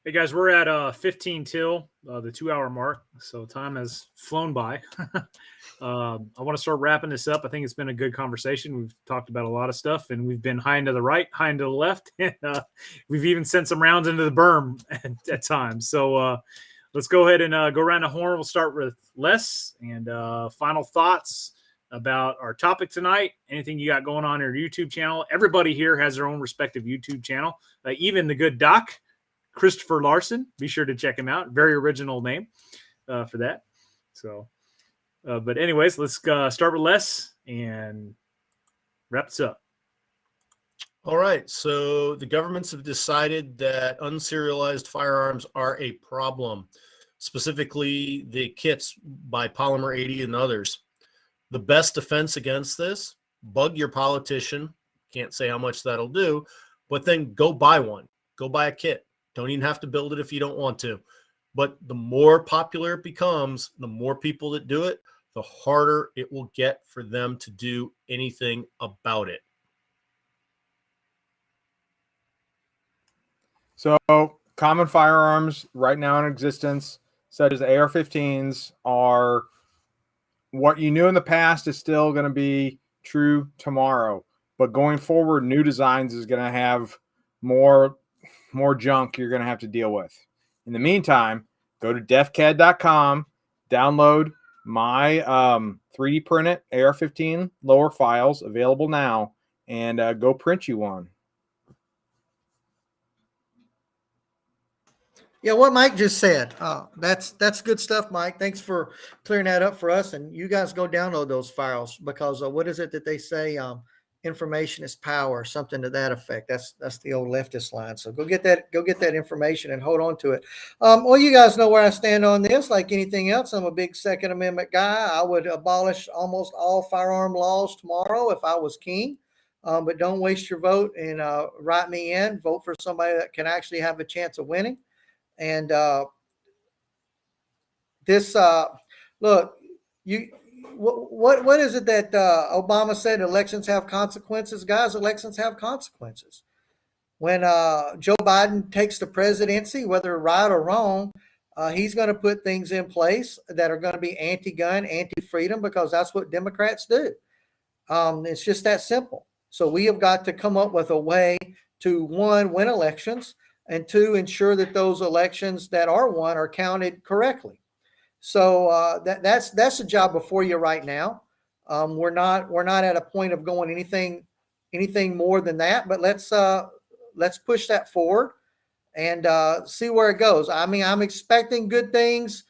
[SPEAKER 1] Hey guys, we're at 15 till the 2-hour mark, so time has flown by. I want to start wrapping this up. I think it's been a good conversation. We've talked about a lot of stuff, and we've been high and to the right, high and to the left, and we've even sent some rounds into the berm at times. So let's go ahead and go around the horn. We'll start with Les, and final thoughts about our topic tonight. Anything you got going on your YouTube channel? Everybody here has their own respective YouTube channel, even the good doc, Christopher Larson. Be sure to check him out. Very original name for that. So, but anyways, let's start with Les and wrap this up.
[SPEAKER 2] All right. So the governments have decided that unserialized firearms are a problem, specifically the kits by Polymer 80 and others. The best defense against this, bug your politician. Can't say how much that'll do, but then go buy one. Go buy a kit. Don't even have to build it if you don't want to. But the more popular it becomes, the more people that do it, the harder it will get for them to do anything about it.
[SPEAKER 3] So common firearms right now in existence, such as AR-15s, are what you knew in the past is still going to be true tomorrow. But going forward, new designs is going to have more junk you're going to have to deal with. In the meantime, go to defcad.com, download my 3D printed AR-15 lower files available now, and go print you one.
[SPEAKER 5] Yeah, what Mike just said, that's good stuff, Mike. Thanks for clearing that up for us. And you guys go download those files because what is it that they say? Information is power, something to that effect. That's the old leftist line. So go get that information and hold on to it. Well, you guys know where I stand on this. Like anything else, I'm a big Second Amendment guy. I would abolish almost all firearm laws tomorrow if I was king. But don't waste your vote and write me in. Vote for somebody that can actually have a chance of winning. And look, what is it that Obama said? Elections have consequences, guys. Elections have consequences. When Joe Biden takes the presidency, whether right or wrong, he's going to put things in place that are going to be anti-gun, anti-freedom, because that's what Democrats do. It's just that simple. So we have got to come up with a way to, one, win elections, and two, ensure that those elections that are won are counted correctly. So that's the job before you right now. We're not at a point of going anything more than that, but let's push that forward and see where it goes. I mean, I'm expecting good things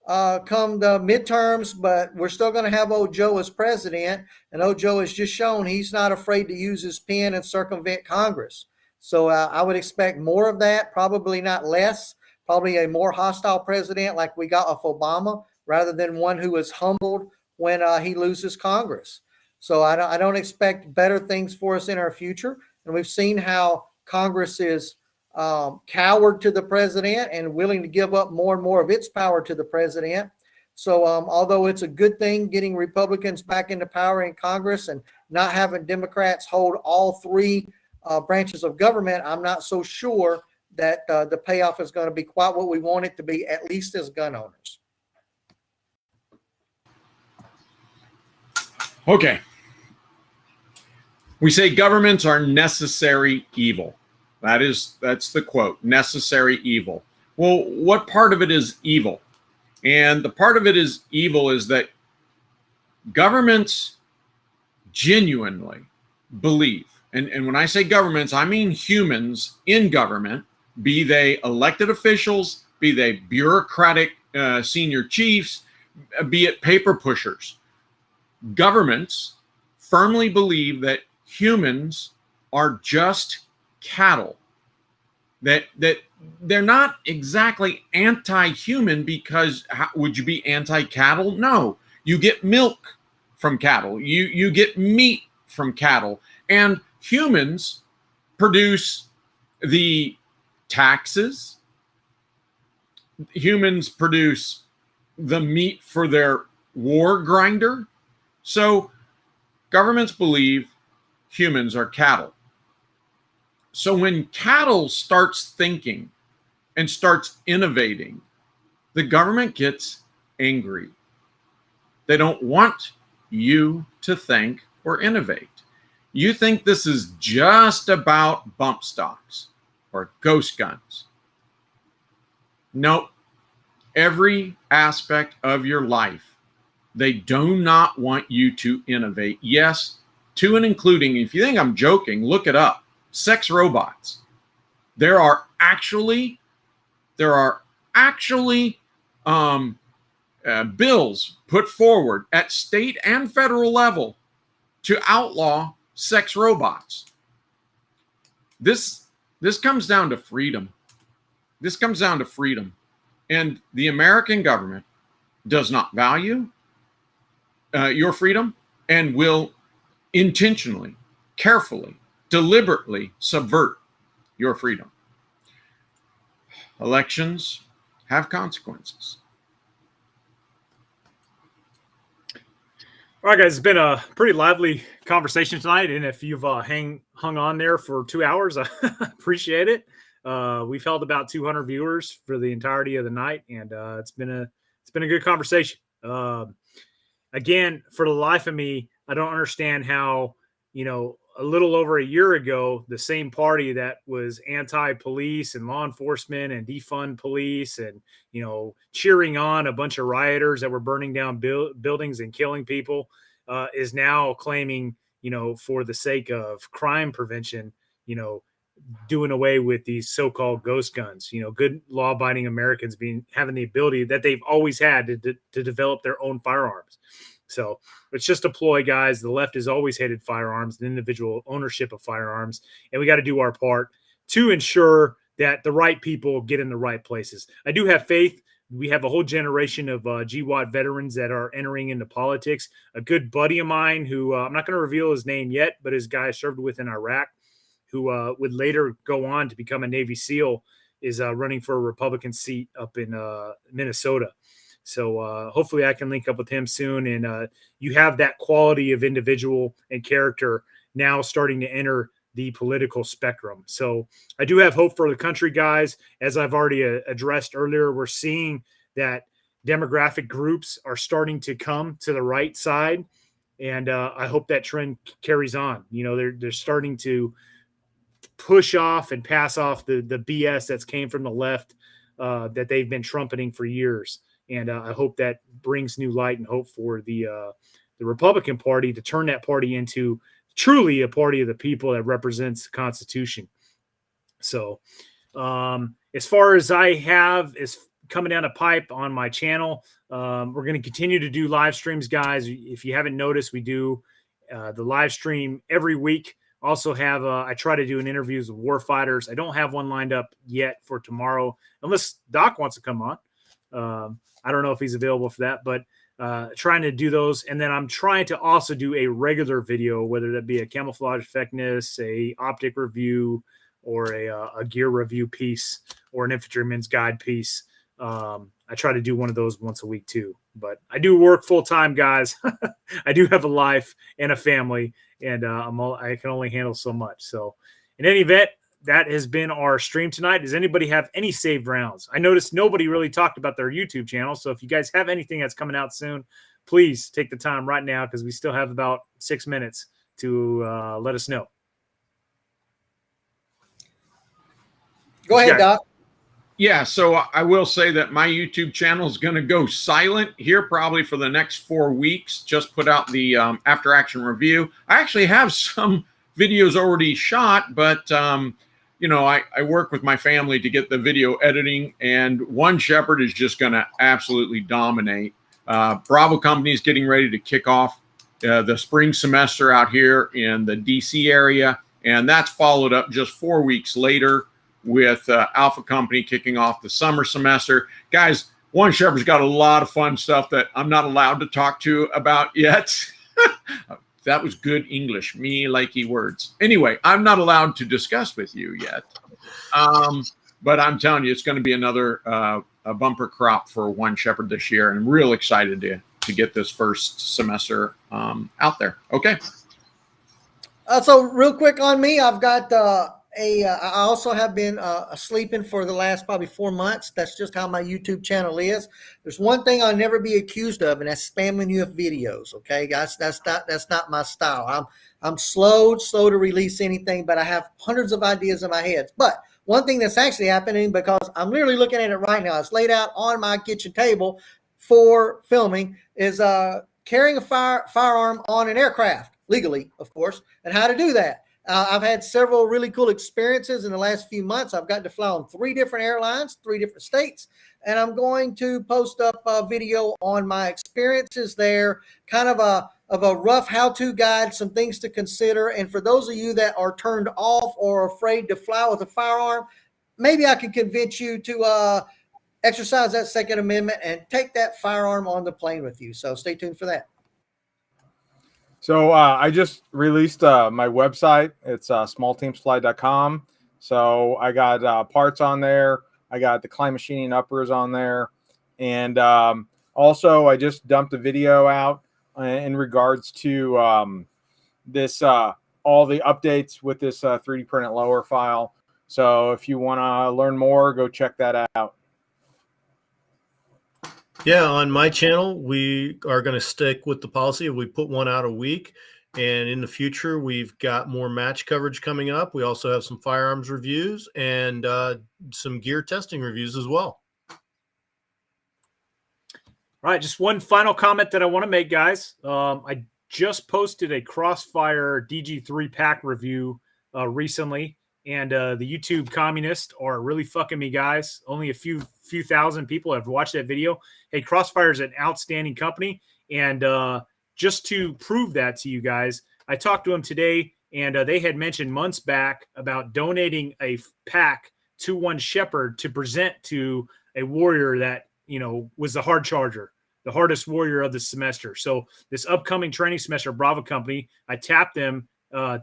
[SPEAKER 5] come the midterms, but we're still going to have old Joe as president, and old Joe has just shown he's not afraid to use his pen and circumvent Congress. So I would expect more of that, probably not less, probably a more hostile president like we got of Obama, rather than one who is humbled when he loses Congress. So I don't expect better things for us in our future. And we've seen how Congress is coward to the president and willing to give up more and more of its power to the president. So although it's a good thing getting Republicans back into power in Congress and not having Democrats hold all three branches of government, I'm not so sure that the payoff is going to be quite what we want it to be, at least as gun owners.
[SPEAKER 4] Okay. We say governments are necessary evil. That's the quote, necessary evil. Well, what part of it is evil? And the part of it is evil is that Governments genuinely believe, and when I say governments, I mean humans in government, be they elected officials, be they bureaucratic senior chiefs, be it paper pushers. Governments firmly believe that humans are just cattle, that they're not exactly anti-human, because would you be anti-cattle? No. You get milk from cattle. You get meat from cattle. And humans produce the taxes. Humans produce the meat for their war grinder. So governments believe humans are cattle. So when cattle starts thinking and starts innovating, the government gets angry. They don't want you to think or innovate. You think this is just about bump stocks or ghost guns. Nope. Every aspect of your life, they do not want you to innovate. Yes, to and including, if you think I'm joking, look it up. Sex robots. There are actually bills put forward at state and federal level to outlaw sex robots. This comes down to freedom. This comes down to freedom. And the American government does not value your freedom and will intentionally, carefully, deliberately subvert your freedom. Elections have consequences.
[SPEAKER 1] All right, guys, it's been a pretty lively conversation tonight, and if you've hung on there for 2 hours, I appreciate it. We've held about 200 viewers for the entirety of the night, and it's been a good conversation. Again, for the life of me, I don't understand how, a little over a year ago, the same party that was anti-police and law enforcement and defund police and, cheering on a bunch of rioters that were burning down buildings and killing people is now claiming, for the sake of crime prevention, doing away with these so-called ghost guns, good law-abiding Americans having the ability that they've always had to develop their own firearms. So it's just a ploy, guys. The left has always hated firearms and individual ownership of firearms. And we got to do our part to ensure that the right people get in the right places. I do have faith. We have a whole generation of GWAT veterans that are entering into politics. A good buddy of mine who I'm not going to reveal his name yet, but his guy served with in Iraq, who would later go on to become a Navy SEAL, is running for a Republican seat up in Minnesota. So hopefully I can link up with him soon. And you have that quality of individual and character now starting to enter the political spectrum. So I do have hope for the country, guys. As I've already addressed earlier, we're seeing that demographic groups are starting to come to the right side. And I hope that trend carries on. They're starting to push off and pass off the BS that's came from the left that they've been trumpeting for years. And I hope that brings new light and hope for the Republican Party to turn that party into truly a party of the people that represents the Constitution. So as far as I have is coming down a pipe on my channel, we're going to continue to do live streams, guys. If you haven't noticed, we do the live stream every week. Also have I try to do an interviews with war fighters. I don't have one lined up yet for tomorrow, unless Doc wants to come on. I don't know if he's available for that, but trying to do those. And then I'm trying to also do a regular video, whether that be a camouflage effectiveness, a optic review, or a gear review piece, or an infantryman's guide piece. I try to do one of those once a week too. But I do work full time, guys. I do have a life and a family, and I can only handle so much. So in any event, that has been our stream tonight. Does anybody have any saved rounds? I noticed nobody really talked about their YouTube channel. So if you guys have anything that's coming out soon, please take the time right now, because we still have about 6 minutes to let us know.
[SPEAKER 5] Go ahead, Doc.
[SPEAKER 4] Yeah, so I will say that my YouTube channel is going to go silent here probably for the next 4 weeks. Just put out the after action review. I actually have some videos already shot, but you know, I work with my family to get the video editing, and One Shepherd is just going to absolutely dominate. Bravo Company is getting ready to kick off the spring semester out here in the DC area, and that's followed up just 4 weeks later with Alpha Company kicking off the summer semester. Guys, One Shepherd's got a lot of fun stuff that I'm not allowed to talk to about yet. That was good English, me likey words. Anyway, I'm not allowed to discuss with you yet. But I'm telling you, it's going to be another a bumper crop for One Shepherd this year, and I'm real excited to get this first semester out there. Okay.
[SPEAKER 5] So real quick on me, I've got I also have been sleeping for the last probably 4 months. That's just how my YouTube channel is. There's one thing I'll never be accused of, and that's spamming you with videos. Okay, guys, that's not my style. I'm slow to release anything, but I have hundreds of ideas in my head. But one thing that's actually happening, because I'm literally looking at it right now, it's laid out on my kitchen table for filming, is carrying a firearm on an aircraft legally, of course, and how to do that. I've had several really cool experiences in the last few months. I've gotten to fly on 3 different airlines, 3 different states, and I'm going to post up a video on my experiences there, kind of a rough how-to guide, some things to consider. And for those of you that are turned off or afraid to fly with a firearm, maybe I can convince you to exercise that Second Amendment and take that firearm on the plane with you. So stay tuned for that.
[SPEAKER 3] So I just released my website. It's smallteamsupply.com. So I got parts on there. I got the Klein Machining uppers on there. And also I just dumped a video out in regards to this all the updates with this 3D printed lower file. So if you want to learn more, go check that out.
[SPEAKER 2] Yeah, on my channel, we are going to stick with the policy of we put one out a week. And in the future, we've got more match coverage coming up. We also have some firearms reviews and some gear testing reviews as well.
[SPEAKER 1] All right, just one final comment that I want to make, guys. I just posted a Crossfire DG3 pack review recently, and the YouTube communists are really fucking me, guys. Only a few thousand people have watched that video. Hey, Crossfire is an outstanding company, and just to prove that to you guys, I talked to them today, and they had mentioned months back about donating a pack to One Shepherd to present to a warrior that, you know, was the hard charger, the hardest warrior of the semester. So this upcoming training semester, Bravo Company, I tapped them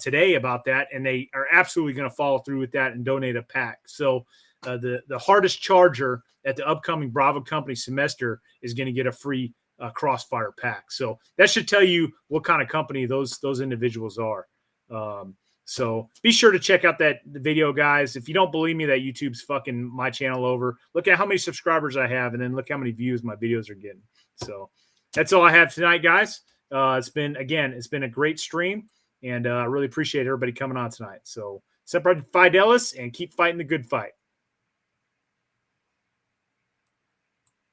[SPEAKER 1] today about that, and they are absolutely going to follow through with that and donate a pack. So the hardest charger at the upcoming Bravo Company semester is going to get a free Crossfire pack. So that should tell you what kind of company those individuals are. So be sure to check out the video, guys. If you don't believe me that YouTube's fucking my channel over, look at how many subscribers I have, and then look how many views my videos are getting. So that's all I have tonight, guys. It's been a great stream, and I really appreciate everybody coming on tonight. So separate Fidelis and keep fighting the good fight.